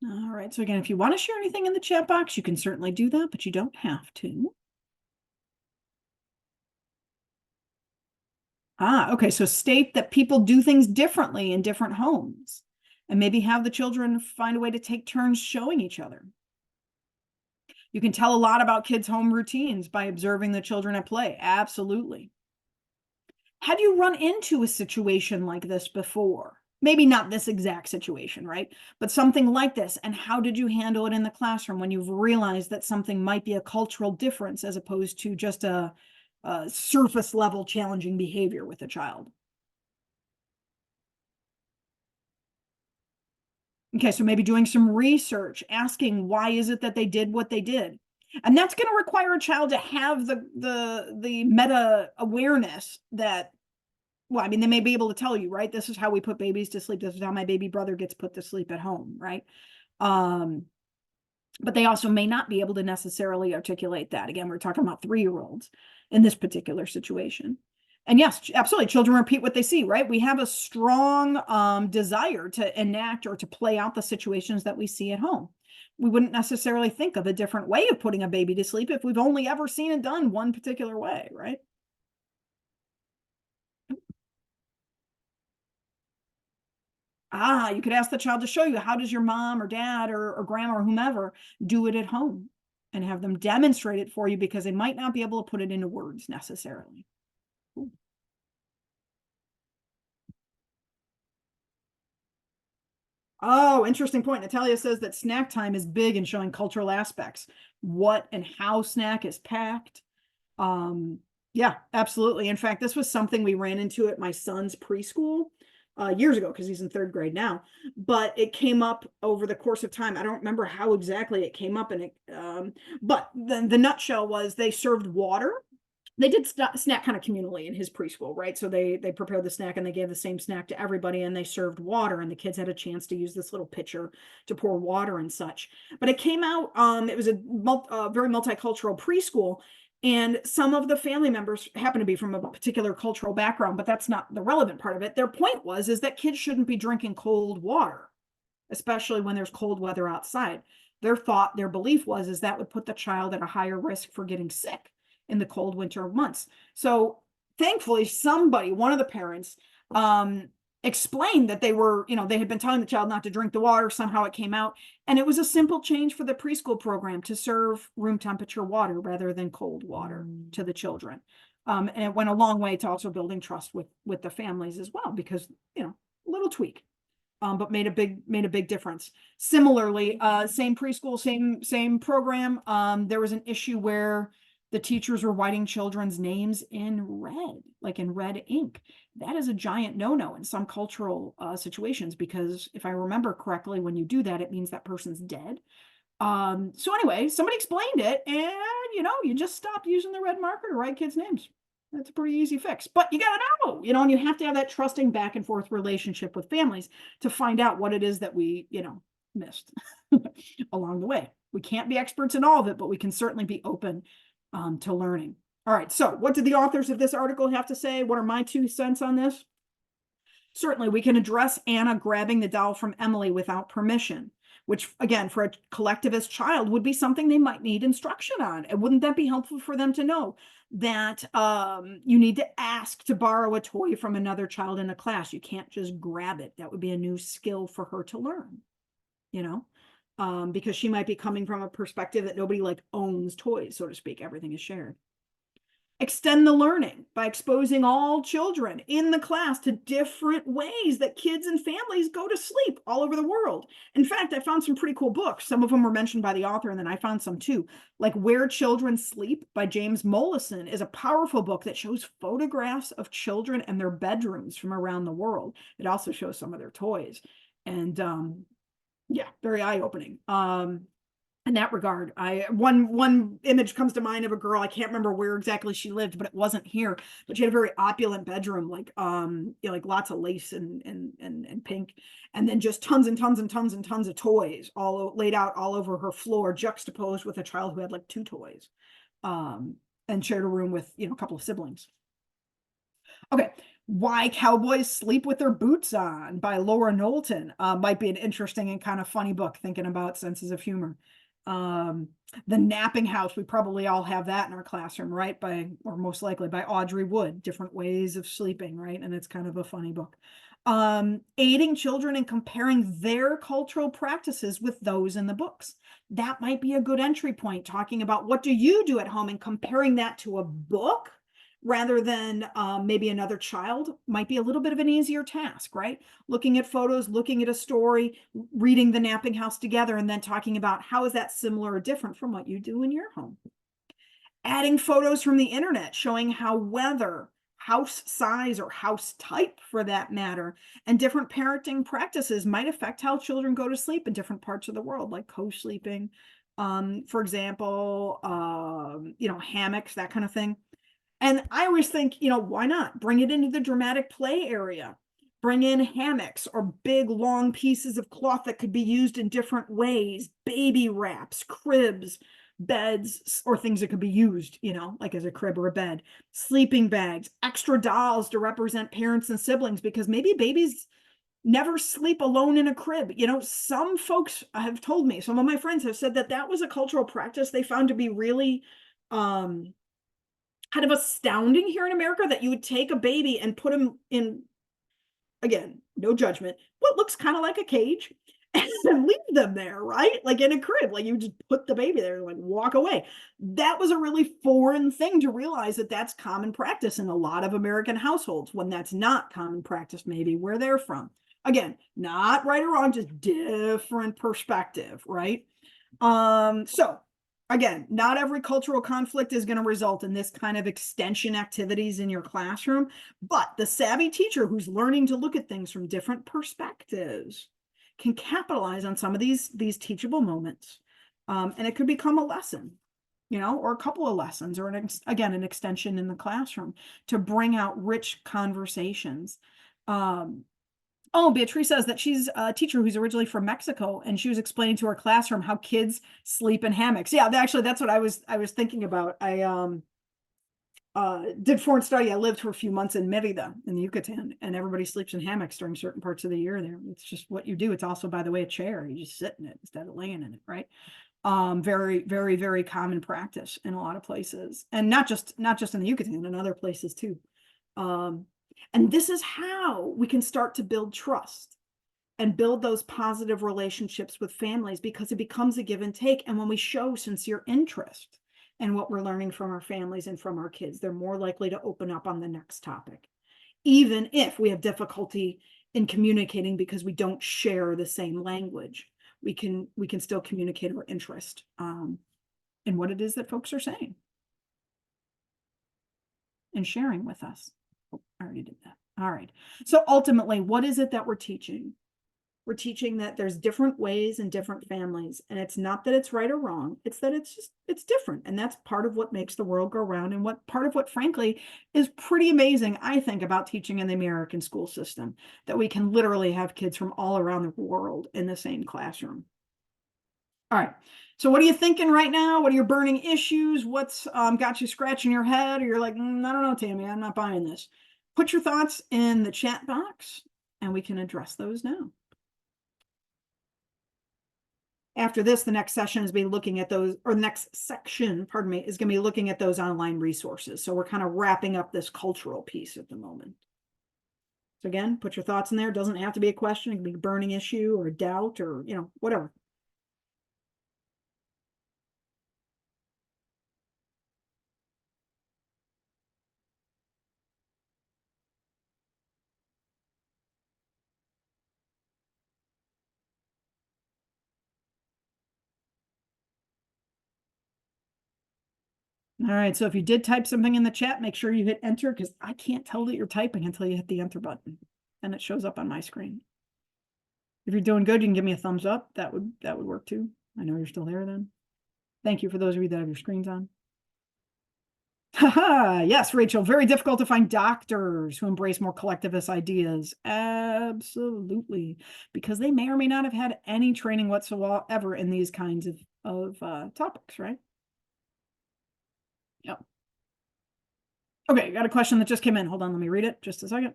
All right, so again, if you want to share anything in the chat box, you can certainly do that, but you don't have to. Okay, so state that people do things differently in different homes, and maybe have the children find a way to take turns showing each other. You can tell a lot about kids' home routines by observing the children at play. Absolutely. Have you run into a situation like this before? Maybe not this exact situation, right? But something like this. And how did you handle it in the classroom when you've realized that something might be a cultural difference as opposed to just a surface level challenging behavior with a child? Okay, so maybe doing some research, asking why is it that they did what they did? And that's going to require a child to have the meta awareness that well, I mean, they may be able to tell you, right? This is how we put babies to sleep. This is how my baby brother gets put to sleep at home, right? Um, but they also may not be able to necessarily articulate that. Again, we're talking about 3-year-olds in this particular situation. And yes, absolutely, children repeat what they see, right? We have a strong desire to enact or to play out the situations that we see at home. We wouldn't necessarily think of a different way of putting a baby to sleep if we've only ever seen it done one particular way, right? You could ask the child to show you, how does your mom or dad or grandma or whomever do it at home, and have them demonstrate it for you, because they might not be able to put it into words necessarily. Ooh. Oh, interesting point. Natalia says that snack time is big in showing cultural aspects. What and how snack is packed. Um, yeah, absolutely. In fact, this was something we ran into at my son's preschool years ago, because he's in 3rd grade now. But it came up over the course of time. I don't remember how exactly it came up, but the nutshell was they served water. They did snack kind of communally in his preschool, right? So they prepared the snack and they gave the same snack to everybody, and they served water, and the kids had a chance to use this little pitcher to pour water and such. But it came out, it was a very multicultural preschool, and some of the family members happen to be from a particular cultural background, but that's not the relevant part of it. Their point is that kids shouldn't be drinking cold water, especially when there's cold weather outside. Their belief is that would put the child at a higher risk for getting sick in the cold winter months. So thankfully, one of the parents, explained that they had been telling the child not to drink the water. Somehow it came out, and it was a simple change for the preschool program to serve room temperature water rather than cold water to the children. And it went a long way to also building trust with the families as well, because, little tweak. But made a big difference. Similarly, same preschool, same program. There was an issue where the teachers were writing children's names in red, like in red ink. That is a giant no-no in some cultural situations, because if I remember correctly, when you do that, it means that person's dead. So anyway, somebody explained it, and you just stop using the red marker to write kids' names. That's a pretty easy fix, but you gotta know, and you have to have that trusting back and forth relationship with families to find out what it is that we, missed along the way. We can't be experts in all of it, but we can certainly be open to learning. All right, so what did the authors of this article have to say? What are my 2 cents on this? Certainly, we can address Anna grabbing the doll from Emily without permission, which, again, for a collectivist child would be something they might need instruction on. And wouldn't that be helpful for them to know that you need to ask to borrow a toy from another child in a class? You can't just grab it. That would be a new skill for her to learn, because she might be coming from a perspective that nobody owns toys, so to speak. Everything is shared. Extend the learning by exposing all children in the class to different ways that kids and families go to sleep all over the world. In fact, I found some pretty cool books. Some of them were mentioned by the author, and then I found some too. Like Where Children Sleep by James Mollison is a powerful book that shows photographs of children and their bedrooms from around the world. It also shows some of their toys. And yeah, very eye-opening. In that regard, one image comes to mind of a girl. I can't remember where exactly she lived, but it wasn't here. But she had a very opulent bedroom, like like lots of lace and pink, and then just tons and tons and tons and tons of toys all laid out all over her floor, juxtaposed with a child who had like 2 toys, and shared a room with a couple of siblings. Okay, Why Cowboys Sleep with Their Boots On by Laura Knowlton might be an interesting and kind of funny book, thinking about senses of humor. The Napping House, we probably all have that in our classroom, right? Or most likely by Audrey Wood, Different Ways of Sleeping, right? And it's kind of a funny book. Aiding children in comparing their cultural practices with those in the books. That might be a good entry point, talking about what do you do at home and comparing that to a book rather than maybe another child might be a little bit of an easier task, right? Looking at photos, looking at a story, reading The Napping House together, and then talking about how is that similar or different from what you do in your home. Adding photos from the internet showing how weather, house size, or house type for that matter, and different parenting practices might affect how children go to sleep in different parts of the world, like co-sleeping, for example, hammocks, that kind of thing. And I always think, why not bring it into the dramatic play area? Bring in hammocks or big long pieces of cloth that could be used in different ways, baby wraps, cribs, beds, or things that could be used, like as a crib or a bed, sleeping bags, extra dolls to represent parents and siblings, because maybe babies never sleep alone in a crib. Some folks have told me, some of my friends have said that was a cultural practice they found to be really kind of astounding here in America, that you would take a baby and put him in, again, no judgment, what looks kind of like a cage, and leave them there, right? Like in a crib, like you just put the baby there and like walk away. That was a really foreign thing to realize that that's common practice in a lot of American households, when that's not common practice, maybe where they're from. Again, not right or wrong, just different perspective, right? So again, not every cultural conflict is going to result in this kind of extension activities in your classroom, but the savvy teacher who's learning to look at things from different perspectives can capitalize on some of these teachable moments. And it could become a lesson, or a couple of lessons, or an extension in the classroom to bring out rich conversations. Oh, Beatrice says that she's a teacher who's originally from Mexico, and she was explaining to her classroom how kids sleep in hammocks. Yeah, actually, that's what I was thinking about. I did foreign study. I lived for a few months in Merida in the Yucatan, and everybody sleeps in hammocks during certain parts of the year there. It's just what you do. It's also, by the way, a chair. You just sit in it instead of laying in it, right? Very, very, very common practice in a lot of places, and not just in the Yucatan, in other places too. And this is how we can start to build trust and build those positive relationships with families, because it becomes a give and take. And when we show sincere interest in what we're learning from our families and from our kids, they're more likely to open up on the next topic, even if we have difficulty in communicating because we don't share the same language. We can still communicate our interest in what it is that folks are saying and sharing with us. Oh, I already did that. All right. So ultimately, what is it that we're teaching? We're teaching that there's different ways in different families, and it's not that it's right or wrong. It's that it's different. And that's part of what makes the world go round, and part of what, frankly, is pretty amazing, I think, about teaching in the American school system, that we can literally have kids from all around the world in the same classroom. All right. So what are you thinking right now? What are your burning issues? What's got you scratching your head? Or you're like, I don't know, Tammy, I'm not buying this. Put your thoughts in the chat box and we can address those now. After this, the next session is be looking at those, or the next section, pardon me, is going to be looking at those online resources. So we're kind of wrapping up this cultural piece at the moment. So again, put your thoughts in there. It doesn't have to be a question. It can be a burning issue or a doubt or, whatever. All right, so if you did type something in the chat, make sure you hit enter, because I can't tell that you're typing until you hit the enter button, and it shows up on my screen. If you're doing good, you can give me a thumbs up. That would work too. I know you're still there then. Thank you for those of you that have your screens on. Haha, yes, Rachel, very difficult to find doctors who embrace more collectivist ideas. Absolutely, because they may or may not have had any training whatsoever in these kinds of topics, right? Yep. Okay, got a question that just came in. Hold on, let me read it. Just a second.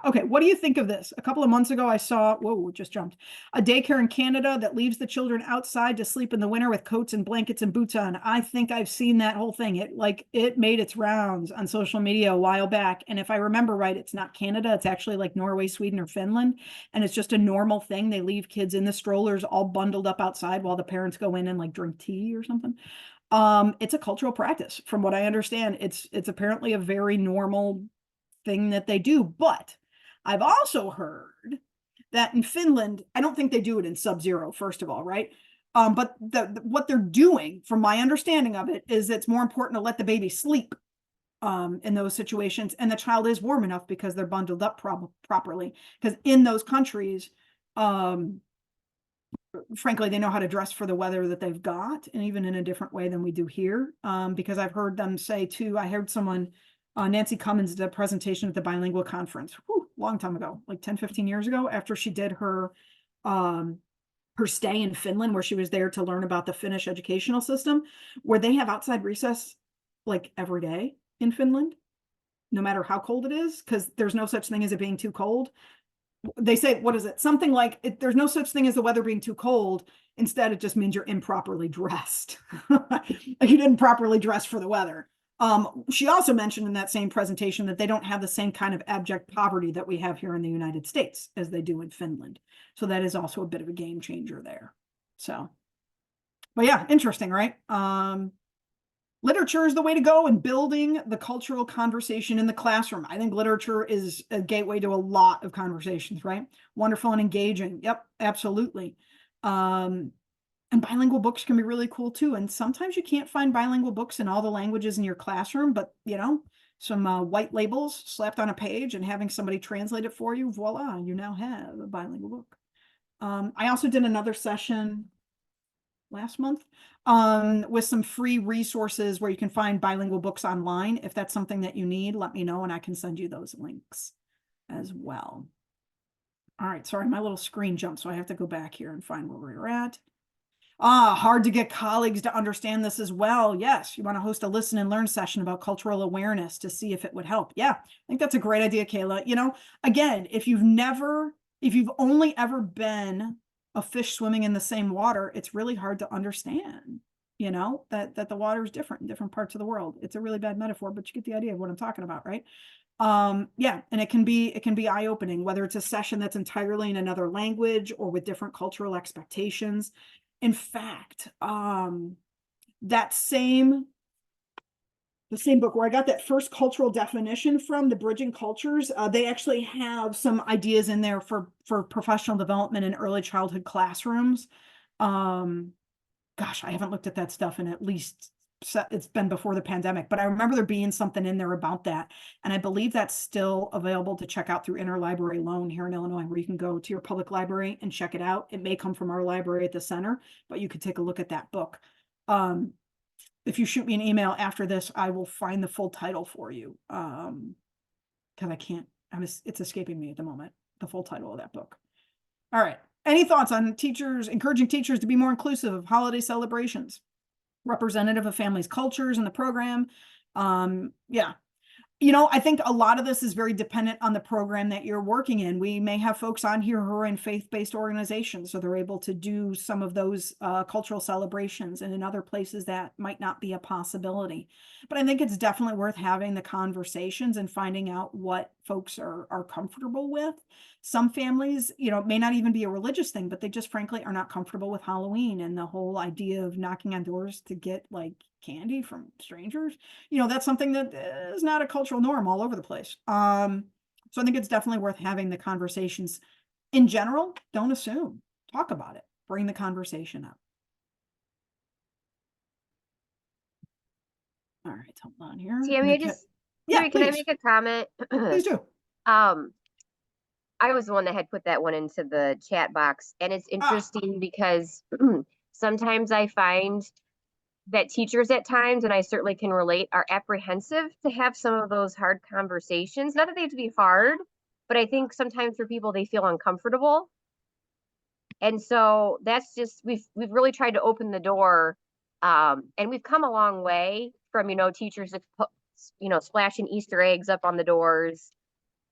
Okay. What do you think of this? A couple of months ago, I saw, whoa, just jumped, a daycare in Canada that leaves the children outside to sleep in the winter with coats and blankets and boots on. I think I've seen that whole thing. It made its rounds on social media a while back. And if I remember right, it's not Canada. It's actually like Norway, Sweden, or Finland. And it's just a normal thing. They leave kids in the strollers all bundled up outside while the parents go in and like drink tea or something. It's a cultural practice. From what I understand, it's apparently a very normal thing that they do. But I've also heard that in Finland, I don't think they do it in sub-zero, first of all, right? But what they're doing, from my understanding of it, is it's more important to let the baby sleep in those situations, and the child is warm enough because they're bundled up properly. Because in those countries, frankly, they know how to dress for the weather that they've got, and even in a different way than we do here. Because I've heard them say too, I heard someone, Nancy Cummins did a presentation at the bilingual conference, long time ago, like 10, 15 years ago, after she did her stay in Finland, where she was there to learn about the Finnish educational system, where they have outside recess like every day in Finland, no matter how cold it is, because there's no such thing as it being too cold. They say, what is it? Something like there's no such thing as the weather being too cold. Instead, it just means you're improperly dressed. You didn't properly dress for the weather. She also mentioned in that same presentation that they don't have the same kind of abject poverty that we have here in the United States as they do in Finland. So that is also a bit of a game changer there. So, but yeah, interesting, right? Literature is the way to go in building the cultural conversation in the classroom. I think literature is a gateway to a lot of conversations, right? Wonderful and engaging. Yep, absolutely. And bilingual books can be really cool too. And sometimes you can't find bilingual books in all the languages in your classroom, but some white labels slapped on a page and having somebody translate it for you, voila, you now have a bilingual book. I also did another session last month with some free resources where you can find bilingual books online. If that's something that you need, let me know and I can send you those links as well. All right, sorry, my little screen jumped, so I have to go back here and find where we were at. Hard to get colleagues to understand this as well. Yes, you want to host a listen and learn session about cultural awareness to see if it would help. Yeah, I think that's a great idea, Kayla. Again, if you've only ever been a fish swimming in the same water, it's really hard to understand, that the water is different in different parts of the world. It's a really bad metaphor, but you get the idea of what I'm talking about, right? Yeah, and it can be eye-opening, whether it's a session that's entirely in another language or with different cultural expectations. In fact, the same book where I got that first cultural definition from, the Bridging Cultures, they actually have some ideas in there for professional development in early childhood classrooms. Gosh, I haven't looked at that stuff in at least, it's been before the pandemic, but I remember there being something in there about that. And I believe that's still available to check out through Interlibrary Loan here in Illinois, where you can go to your public library and check it out. It may come from our library at the center, but you could take a look at that book. If you shoot me an email after this, I will find the full title for you. Because it's escaping me at the moment, the full title of that book. All right. Any thoughts on encouraging teachers to be more inclusive of holiday celebrations, representative of families' cultures in the program? Yeah. I think a lot of this is very dependent on the program that you're working in. We may have folks on here who are in faith-based organizations, so they're able to do some of those cultural celebrations, and in other places that might not be a possibility. But I think it's definitely worth having the conversations and finding out what folks are comfortable with. Some families, may not even be a religious thing, but they just frankly are not comfortable with Halloween and the whole idea of knocking on doors to get like candy from strangers. That's something that is not a cultural norm all over the place. So I think it's definitely worth having the conversations. In general, don't assume, talk about it, bring the conversation up. All right, hold on here. Tammy, Tammy, can I make a comment? Please do. I was the one that had put that one into the chat box, and it's interesting because sometimes I find that teachers at times, and I certainly can relate, are apprehensive to have some of those hard conversations. Not that they have to be hard, but I think sometimes for people, they feel uncomfortable. And so that's just, we've really tried to open the door. And we've come a long way from, teachers, splashing Easter eggs up on the doors,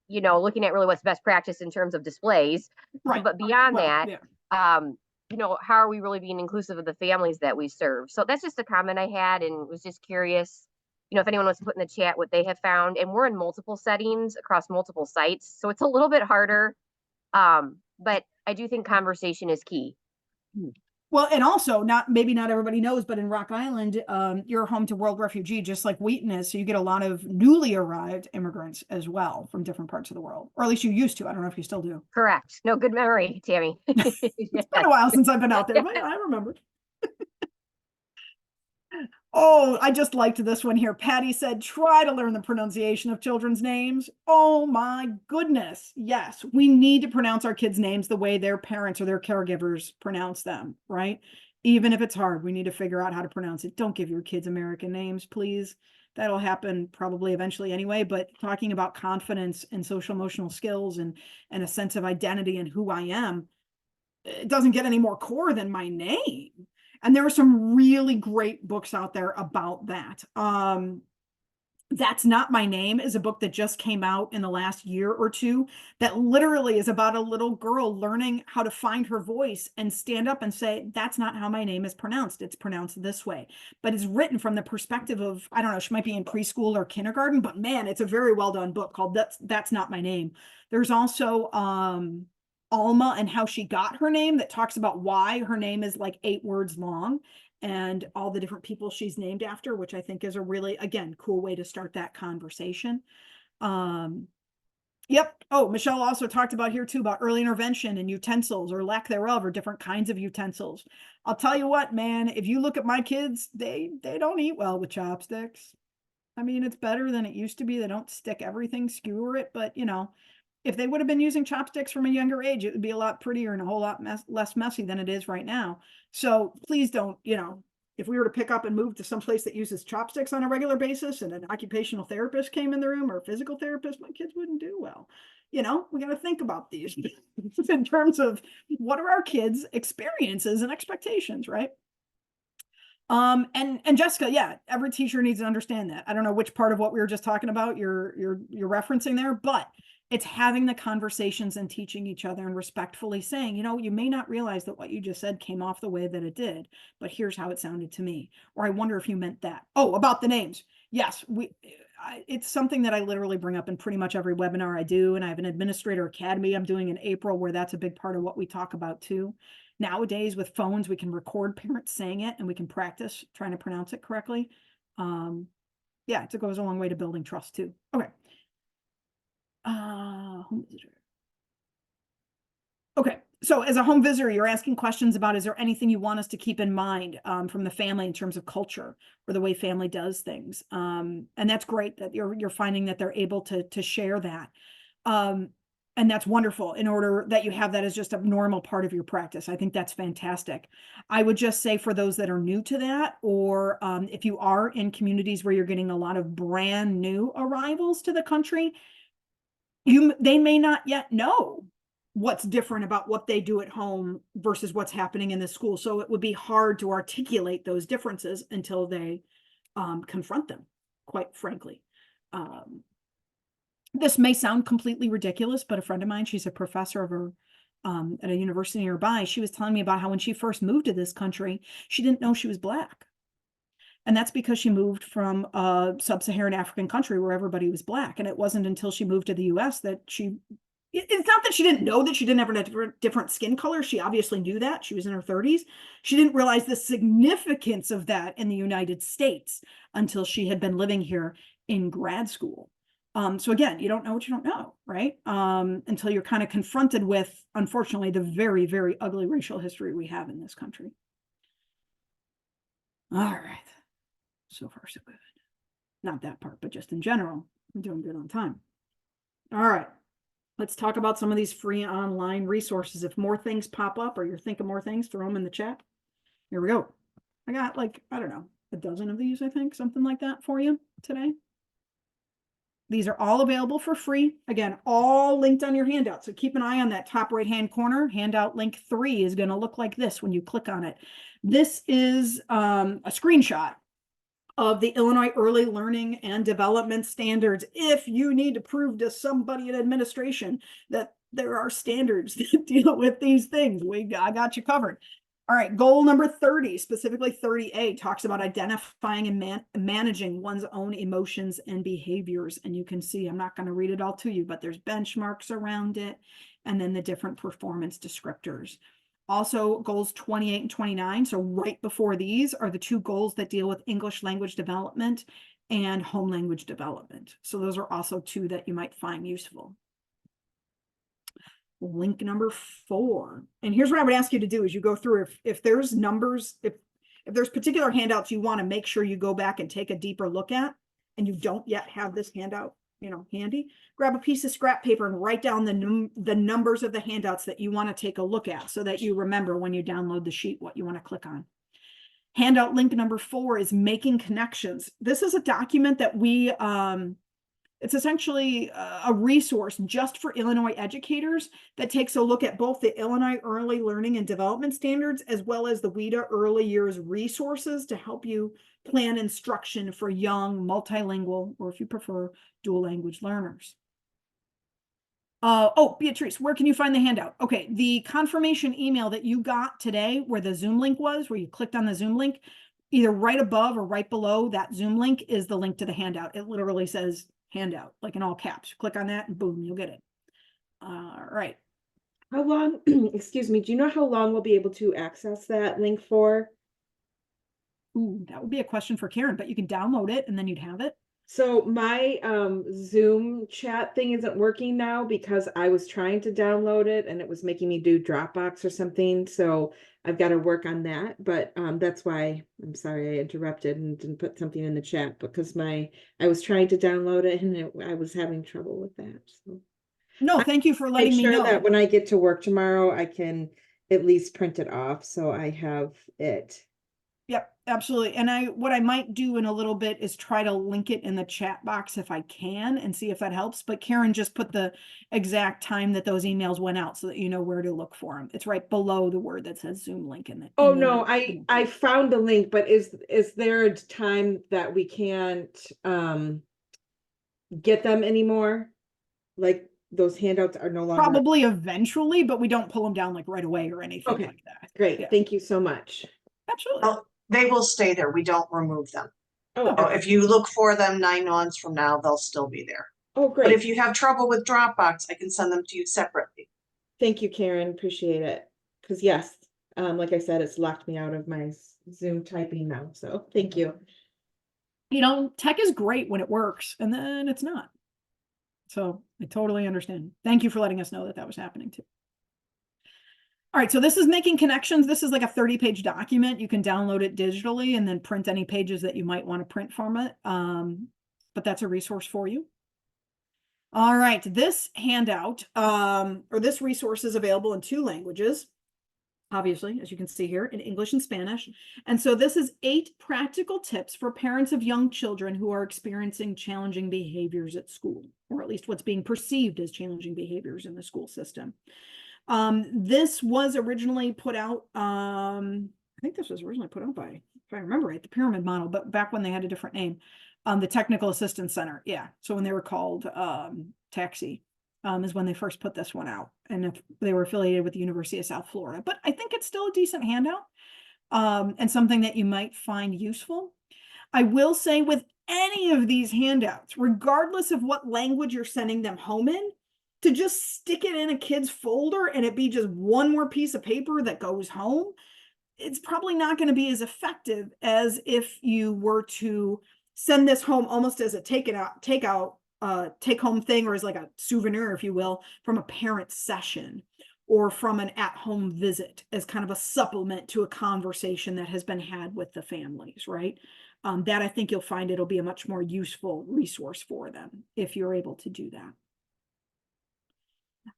looking at really what's best practice in terms of displays. Right. But beyond that, yeah. How are we really being inclusive of the families that we serve? So that's just a comment I had, and was just curious, if anyone wants to put in the chat what they have found. And we're in multiple settings across multiple sites, so it's a little bit harder. But I do think conversation is key. Well, and also maybe not everybody knows, but in Rock Island, you're home to World Refugee, just like Wheaton is. So you get a lot of newly arrived immigrants as well from different parts of the world, or at least you used to. I don't know if you still do. Correct. No, good memory, Tammy. It's been a while since I've been out there, but I remember. Oh, I just liked this one here. Patty said, try to learn the pronunciation of children's names. Oh my goodness. Yes, we need to pronounce our kids' names the way their parents or their caregivers pronounce them, right? Even if it's hard, we need to figure out how to pronounce it. Don't give your kids American names, please. That'll happen probably eventually anyway, but talking about confidence and social emotional skills and a sense of identity and who I am, it doesn't get any more core than my name. And there are some really great books out there about that. That's Not My Name is a book that just came out in the last year or two that literally is about a little girl learning how to find her voice and stand up and say, that's not how my name is pronounced. It's pronounced this way. But it's written from the perspective of, I don't know, she might be in preschool or kindergarten, but man, it's a very well done book called That's Not My Name. There's also Alma and How She Got Her Name that talks about why her name is like 8 words long and all the different people she's named after, which I think is a really, again, cool way to start that conversation. Yep. Oh, Michelle also talked about here too about early intervention and utensils or lack thereof or different kinds of utensils. I'll tell you what, man, if you look at my kids, they don't eat well with chopsticks. I mean, it's better than it used to be. They don't stick everything, skewer it, but if they would have been using chopsticks from a younger age, it would be a lot prettier and a whole lot less messy than it is right now. So please don't, if we were to pick up and move to some place that uses chopsticks on a regular basis and an occupational therapist came in the room or a physical therapist, my kids wouldn't do well. We got to think about these in terms of what are our kids' experiences and expectations, right? And Jessica, yeah, every teacher needs to understand that. I don't know which part of what we were just talking about you're referencing there, but it's having the conversations and teaching each other and respectfully saying, you may not realize that what you just said came off the way that it did, but here's how it sounded to me. Or I wonder if you meant that. Oh, about the names. Yes, it's something that I literally bring up in pretty much every webinar I do. And I have an administrator academy I'm doing in April where that's a big part of what we talk about too. Nowadays with phones, we can record parents saying it and we can practice trying to pronounce it correctly. Yeah, it goes a long way to building trust too. Okay. Home visitor. Okay, so as a home visitor, you're asking questions about, is there anything you want us to keep in mind from the family in terms of culture or the way family does things? And that's great that you're finding that they're able to share that. And that's wonderful in order that you have that as just a normal part of your practice. I think that's fantastic. I would just say for those that are new to that, or if you are in communities where you're getting a lot of brand new arrivals to the country, they may not yet know what's different about what they do at home versus what's happening in the school. So it would be hard to articulate those differences until they confront them, quite frankly. This may sound completely ridiculous, but a friend of mine, she's a professor of her at a university nearby. She was telling me about how when she first moved to this country, she didn't know she was Black. And that's because she moved from a sub-Saharan African country where everybody was Black. And it wasn't until she moved to the US that it's not that she didn't know that she didn't have a different skin color. She obviously knew that. She was in her 30s. She didn't realize the significance of that in the United States until she had been living here in grad school. So again, you don't know what you don't know, right? Until you're kind of confronted with, unfortunately, the very, very ugly racial history we have in this country. All right. So far, so good. Not that part, but just in general, I'm doing good on time. All right. Let's talk about some of these free online resources. If more things pop up or you're thinking more things, throw them in the chat. Here we go. I got I don't know, a dozen of these, I think, something like that for you today. These are all available for free. Again, all linked on your handout. So keep an eye on that top right-hand corner. Handout link 3 is going to look like this when you click on it. This is a screenshot of the Illinois Early Learning and Development Standards. If you need to prove to somebody in administration that there are standards that deal with these things, I got you covered. All right, goal number 30, specifically 30A, talks about identifying and managing one's own emotions and behaviors. And you can see, I'm not going to read it all to you, but there's benchmarks around it, and then the different performance descriptors. Also, goals 28 and 29, so right before these are the 2 goals that deal with English language development and home language development. So those are also 2 that you might find useful. Link number 4. And here's what I would ask you to do as you go through. If there's numbers, if if there's particular handouts you want to make sure you go back and take a deeper look at, and you don't yet have this handout, handy, grab a piece of scrap paper and write down the numbers of the handouts that you want to take a look at so that you remember when you download the sheet what you want to click on. Handout link number 4 is making connections. This is a document that we, it's essentially a resource just for Illinois educators that takes a look at both the Illinois Early Learning and Development Standards as well as the WIDA Early Years resources to help you plan instruction for young, multilingual, or if you prefer, dual language learners. Oh, Beatrice, where can you find the handout? Okay, the confirmation email that you got today where the Zoom link was, where you clicked on the Zoom link, either right above or right below that Zoom link is the link to the handout. It literally says handout, like in all caps. Click on that and boom, you'll get it. All right. How long, excuse me, do you know how long we'll be able to access that link for? Ooh, that would be a question for Karen, but you can download it and then you'd have it. So my Zoom chat thing isn't working now because I was trying to download it and it was making me do Dropbox or something. So I've got to work on that. But that's why I'm sorry I interrupted and didn't put something in the chat because I was trying to download it and I was having trouble with that. So No, thank you for letting make me sure know. that when I get to work tomorrow, I can at least print it off so I have it. Yep, absolutely. And what I might do in a little bit is try to link it in the chat box if I can and see if that helps. But Karen just put the exact time that those emails went out so that you know where to look for them. It's right below the word that says Zoom link in it. Oh no, I found the link, but is there a time that we can't get them anymore? Like those handouts are no longer. Probably eventually, but we don't pull them down like right away or anything Okay, like that. great. Yeah. Thank you so much. Absolutely. Well, they will stay there. We don't remove them. Oh, So if you look for them 9 months from now, they'll still be there. oh, But great. if you have trouble with Dropbox, I can send them to you separately. Thank you, Karen. Appreciate it. Because yes, like I said, it's locked me out of my Zoom typing now. So thank you. Tech is great when it works and then it's not. So I totally understand. Thank you for letting us know that that was happening too. All right, so this is making connections. This is like a 30-page document. You can download it digitally and then print any pages that you might want to print from it. But that's a resource for you. All right, this handout or this resource is available in 2 languages, obviously, as you can see here, in English and Spanish. And so this is 8 practical tips for parents of young children who are experiencing challenging behaviors at school, or at least what's being perceived as challenging behaviors in the school system. This was originally put out, I think this was originally put out by, if I remember right, the Pyramid Model, but back when they had a different name, the Technical Assistance Center. Yeah. So when they were called TAXI, is when they first put this one out. And if they were affiliated with the University of South Florida. But I think it's still a decent handout and something that you might find useful. I will say with any of these handouts, regardless of what language you're sending them home in, to just stick it in a kid's folder and it be just one more piece of paper that goes home, it's probably not going to be as effective as if you were to send this home almost as a take home thing, or as like a souvenir, if you will, from a parent session or from an at-home visit as kind of a supplement to a conversation that has been had with the families, right? That I think you'll find it'll be a much more useful resource for them if you're able to do that.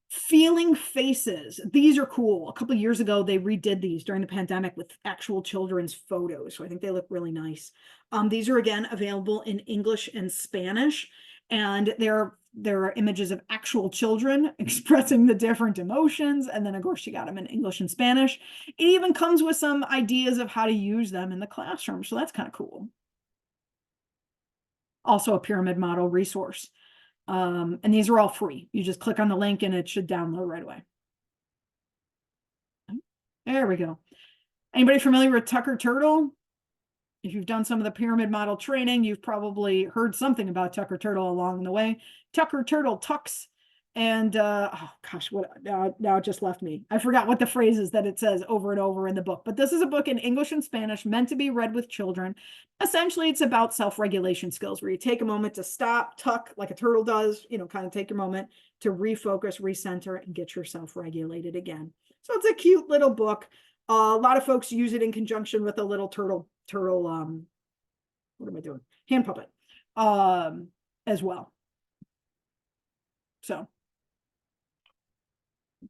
Feeling faces. These are cool. A couple of years ago, they redid these during the pandemic with actual children's photos. So I think they look really nice. These are again available in English and Spanish, and there are images of actual children expressing the different emotions. And then of course you got them in English and Spanish. It even comes with some ideas of how to use them in the classroom. So that's kind of cool. Also a Pyramid Model resource. And these are all free. You just click on the link and it should download right away. There we go. Anybody familiar with Tucker Turtle? If you've done some of the Pyramid Model training, you've probably heard something about Tucker Turtle along the way. Tucker Turtle tucks and oh gosh, what now it just left me. I forgot what the phrase is that it says over and over in the book, but this is a book in English and Spanish meant to be read with children. Essentially, it's about self-regulation skills where you take a moment to stop, tuck like a turtle does, kind of take your moment to refocus, recenter, and get yourself regulated again. So it's a cute little book. A lot of folks use it in conjunction with a little turtle, what am I doing? Hand puppet, as well. So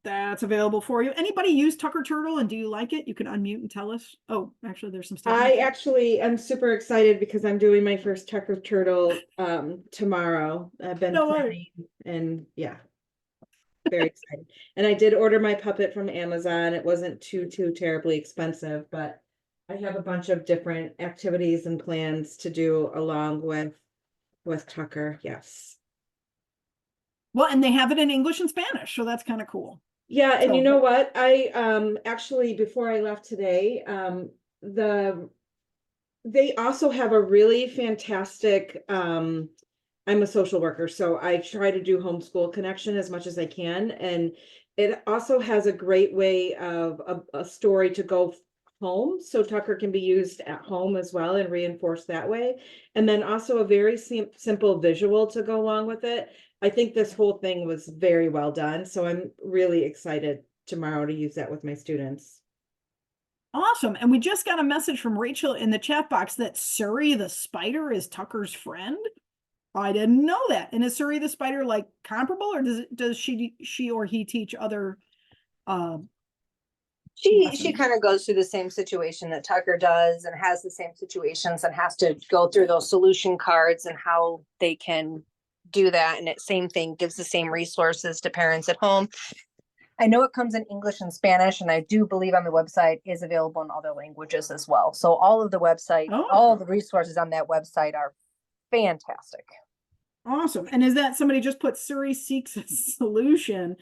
that's available for you. Anybody use Tucker Turtle and do you like it? You can unmute and tell us. Oh, actually, there's some stuff. I actually am super excited because I'm doing my first Tucker Turtle tomorrow. I've been No way. planning and yeah, very excited. And I did order my puppet from Amazon. It wasn't too terribly expensive, but I have a bunch of different activities and plans to do along with Tucker. Yes. Well, and they have it in English and Spanish, so that's kind of cool. Yeah, and you So- know what? I actually before I left today, they also have a really fantastic I'm a social worker, so I try to do homeschool connection as much as I can, and it also has a great way of a story to go home, so Tucker can be used at home as well and reinforced that way, and then also a very simple visual to go along with it. I think this whole thing was very well done, so I'm really excited tomorrow to use that with my students. Awesome. And we just got a message from Rachel in the chat box that Surrey the spider is Tucker's friend. I didn't know that. And is Surrey the spider like comparable, or does she or he teach other She lessons? kind of goes through the same situation that Tucker does and has the same situations and has to go through those solution cards and how they can do that. And it same thing, gives the same resources to parents at home. I know it comes in English and Spanish, and I do believe on the website is available in other languages as well. So all of the website, Oh. all the resources on that website are fantastic. Awesome. And is that somebody just put Surrey seeks a solution?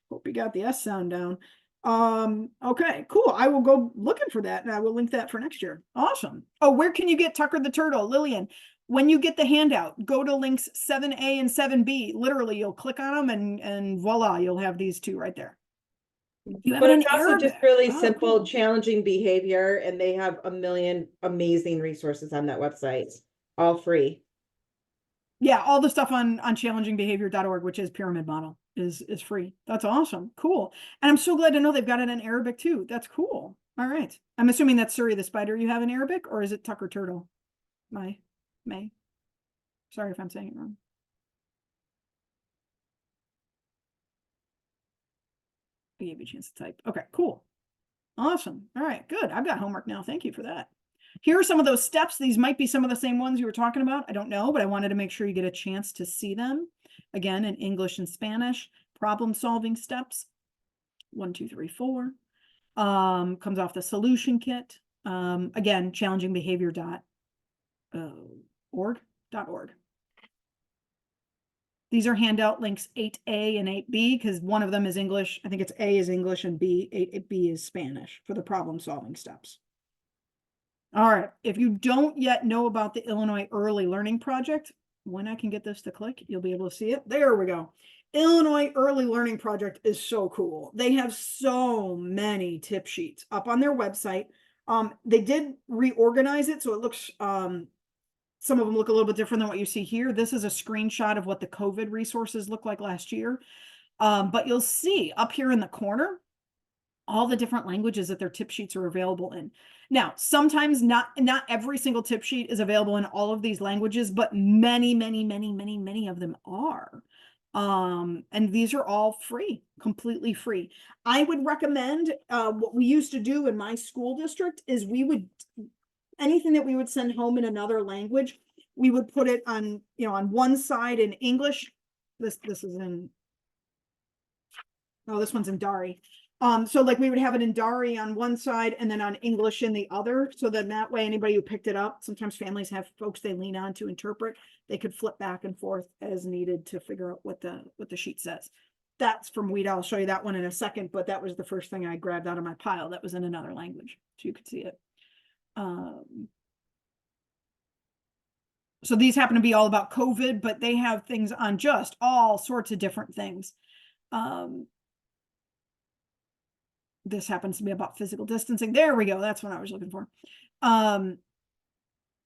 Hope you got the S sound down. Okay, cool. I will go looking for that and I will link that for next year. Awesome. Oh, where can you get Tucker the Turtle? Lillian, when you get the handout, go to links 7A and 7B. Literally, you'll click on them and voila, you'll have these two right there. You have But it in it's also just Arabic. really Oh, simple, cool. challenging behavior, and they have a million amazing resources on that website, all free. Yeah, all the stuff on challengingbehavior.org, which is pyramid model, is free. That's awesome. Cool. And I'm so glad to know they've got it in Arabic too. That's cool. All right. I'm assuming that's Surrey the spider you have in Arabic, or is it Tucker Turtle? May. Sorry if I'm saying it wrong. I gave you a chance to type. Okay, cool. Awesome. All right, good. I've got homework now. Thank you for that. Here are some of those steps. These might be some of the same ones you were talking about. I don't know, but I wanted to make sure you get a chance to see them. Again, in English and Spanish, problem solving steps. 1, 2, 3, 4. Comes off the solution kit. Again, challengingbehavior.org. These are handout links 8A and 8B because one of them is English. I think it's A is English and B is Spanish for the problem solving steps. All right. If you don't yet know about the Illinois Early Learning Project, when I can get this to click, you'll be able to see it. There we go. Illinois Early Learning Project is so cool. They have so many tip sheets up on their website. They did reorganize it, so it looks, some of them look a little bit different than what you see here. This is a screenshot of what the COVID resources looked like last year. But you'll see up here in the corner, all the different languages that their tip sheets are available in. Now, sometimes not every single tip sheet is available in all of these languages, but many of them are. And these are all free, completely free. I would recommend, what we used to do in my school district is anything that we would send home in another language, we would put it on, on one side in English. This is in, oh, this one's in Dari. So like we would have it in Dari on one side and then on English in the other. So then that way, anybody who picked it up, sometimes families have folks they lean on to interpret, they could flip back and forth as needed to figure out what the sheet says. That's from Weed. I'll show you that one in a second, but that was the first thing I grabbed out of my pile that was in another language. So you could see it. So these happen to be all about COVID, but they have things on just all sorts of different things. This happens to be about physical distancing. There we go. That's what I was looking for.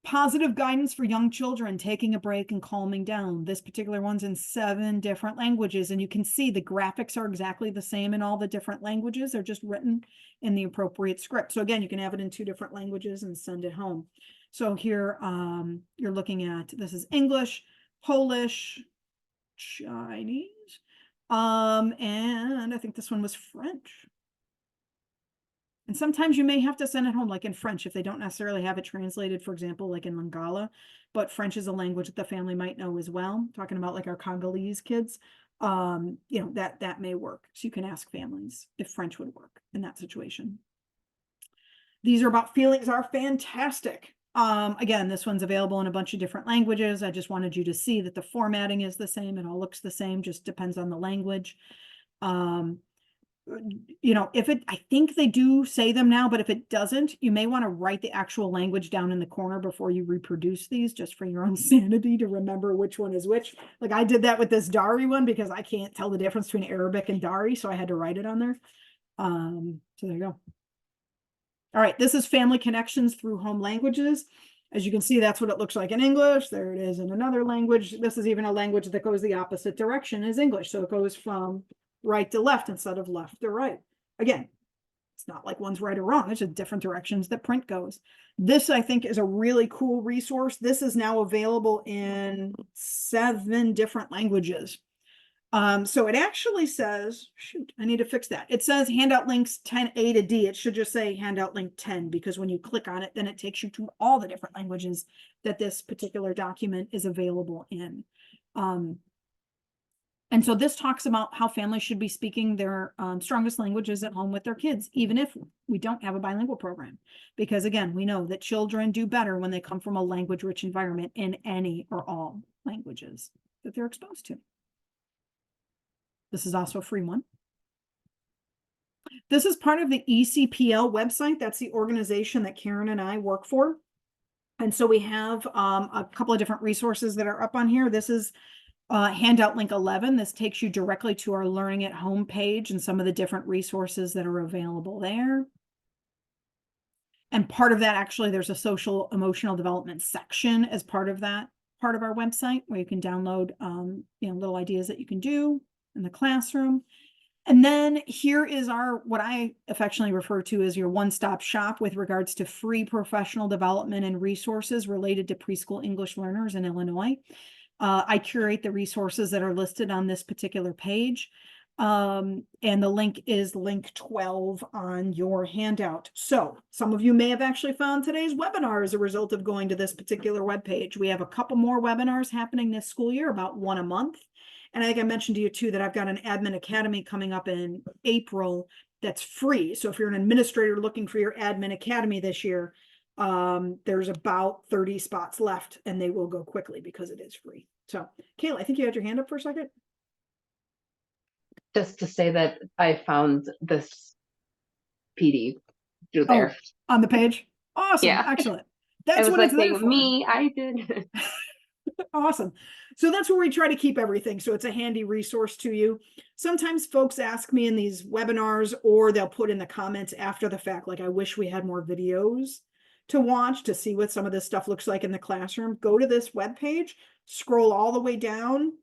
Positive guidance for young children, taking a break and calming down. This particular one's in 7 different languages, and you can see the graphics are exactly the same in all the different languages. They're just written in the appropriate script. So again, you can have it in 2 different languages and send it home. So here, you're looking at, this is English, Polish, Chinese, and I think this one was French. And sometimes you may have to send it home, like in French, if they don't necessarily have it translated, for example, like in Lingala, but French is a language that the family might know as well. Talking about like our Congolese kids, you know, that may work. So you can ask families if French would work in that situation. These are about feelings are fantastic. Again, this one's available in a bunch of different languages. I just wanted you to see that the formatting is the same. It all looks the same, just depends on the language. You know, I think they do say them now, but if it doesn't, you may want to write the actual language down in the corner before you reproduce these, just for your own sanity to remember which one is which. Like I did that with this Dari one because I can't tell the difference between Arabic and Dari, so I had to write it on there. So there you go. All right, this is family connections through home languages. As you can see, that's what it looks like in English. There it is in another language. This is even a language that goes the opposite direction as English. So it goes from right to left instead of left to right. Again, it's not like one's right or wrong. It's just different directions that print goes. This, I think, is a really cool resource. This is now available in 7 different languages. So it actually says, shoot, I need to fix that. It says handout links 10A to D. It should just say handout link 10, because when you click on it, then it takes you to all the different languages that this particular document is available in. And so this talks about how families should be speaking their strongest languages at home with their kids, even if we don't have a bilingual program. Because again, we know that children do better when they come from a language-rich environment in any or all languages that they're exposed to. This is also a free one. This is part of the ECPL website. That's the organization that Karen and I work for. And so we have a couple of different resources that are up on here. This is handout link 11. This takes you directly to our Learning at Home page and some of the different resources that are available there. And part of that, actually, there's a social emotional development section as part of that part of our website where you can download you know, little ideas that you can do in the classroom. And then here is what I affectionately refer to as your one-stop shop with regards to free professional development and resources related to preschool English learners in Illinois. I curate the resources that are listed on this particular page. And the link is link 12 on your handout. So some of you may have actually found today's webinar as a result of going to this particular webpage. We have a couple more webinars happening this school year, about 1 a month. And I think I mentioned to you too that I've got an admin academy coming up in April that's free. So if you're an administrator looking for your admin academy this year, there's about 30 spots left and they will go quickly because it is free. So Kayla, I think you had your hand up for a second. Just to say that I found this PD through there. On the page. Awesome. Yeah. Excellent. It That's was what like it's there saying, for. me, I did. Awesome. So that's where we try to keep everything. So it's a handy resource to you. Sometimes folks ask me in these webinars, or they'll put in the comments after the fact, like, I wish we had more videos to watch to see what some of this stuff looks like in the classroom. Go to this webpage, scroll all the way down.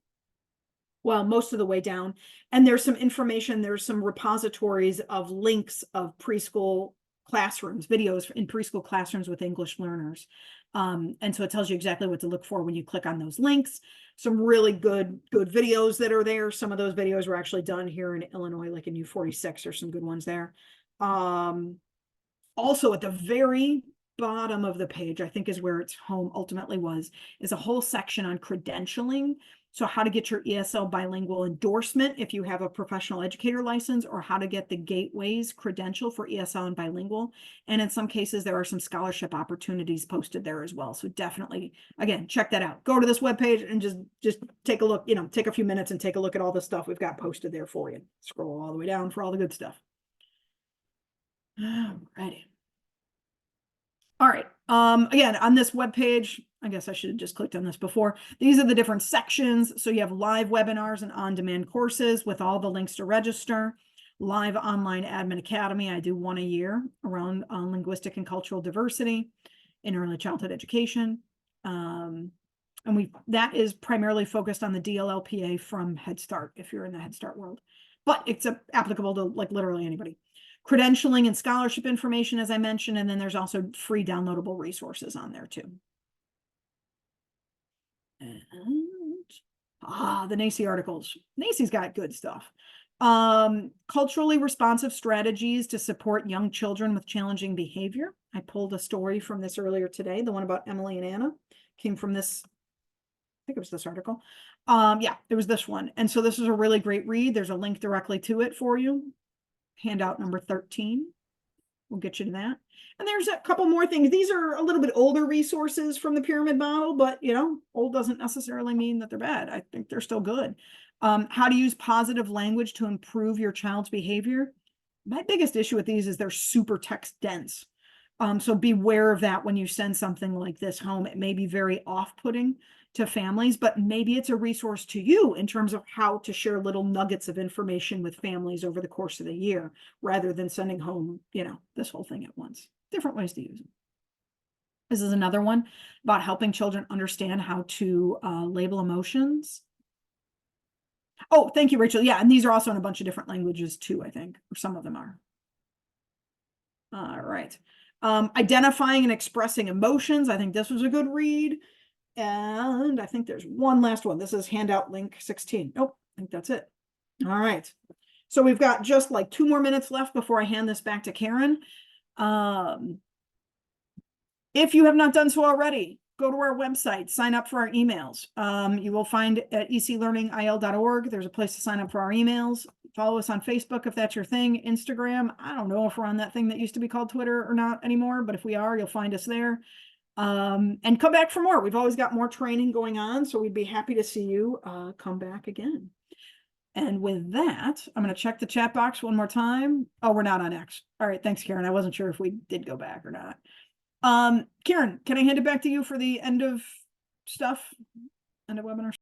Well, most of the way down. And there's some information, there's some repositories of links of preschool classrooms, videos in preschool classrooms with English learners. And so it tells you exactly what to look for when you click on those links. Some really good videos that are there. Some of those videos were actually done here in Illinois, like in U46, or some good ones there. Also at the very bottom of the page, I think is where its home ultimately was, is a whole section on credentialing. So how to get your ESL bilingual endorsement if you have a professional educator license, or how to get the Gateways credential for ESL and bilingual. And in some cases, there are some scholarship opportunities posted there as well. So definitely, again, check that out. Go to this webpage and just take a look, you know, take a few minutes and take a look at all the stuff we've got posted there for you. Scroll all the way down for all the good stuff. Alrighty. All right. Again, on this webpage, I guess I should have just clicked on this before. These are the different sections. So you have live webinars and on-demand courses with all the links to register. Live online admin academy. I do one a year around linguistic and cultural diversity. in early childhood education. And that is primarily focused on the DLLPA from Head Start, if you're in the Head Start world, but it's applicable to like literally anybody. Credentialing and scholarship information, as I mentioned, and then there's also free downloadable resources on there too. And the NACE articles. NACE's got good stuff. Culturally responsive strategies to support young children with challenging behavior. I pulled a story from this earlier today. The one about Emily and Anna came from this, I think it was this article. Yeah, it was this one. And so this is a really great read. There's a link directly to it for you. Handout number 13. We'll get you to that. And there's a couple more things. These are a little bit older resources from the pyramid model, but you know, old doesn't necessarily mean that they're bad. I think they're still good. How to use positive language to improve your child's behavior. My biggest issue with these is they're super text dense. So beware of that when you send something like this home. It may be very off-putting to families, but maybe it's a resource to you in terms of how to share little nuggets of information with families over the course of the year, rather than sending home, you know, this whole thing at once. Different ways to use it. This is another one about helping children understand how to label emotions. Oh, thank you, Rachel. Yeah, and these are also in a bunch of different languages too, I think, or some of them are. All right. Identifying and expressing emotions. I think this was a good read. And I think there's one last one. This is handout link 16. Nope, I think that's it. All right. So we've got just like 2 more minutes left before I hand this back to Karen. If you have not done so already, go to our website, sign up for our emails. You will find at eclearningil.org, there's a place to sign up for our emails. Follow us on Facebook if that's your thing. Instagram, I don't know if we're on that thing that used to be called Twitter or not anymore, but if we are, you'll find us there. And come back for more. We've always got more training going on, so we'd be happy to see you come back again. And with that, I'm going to check the chat box one more time. Oh, we're not on X. All right, thanks, Karen. I wasn't sure if we did go back or not. Karen, can I hand it back to you for the end of stuff? End of webinar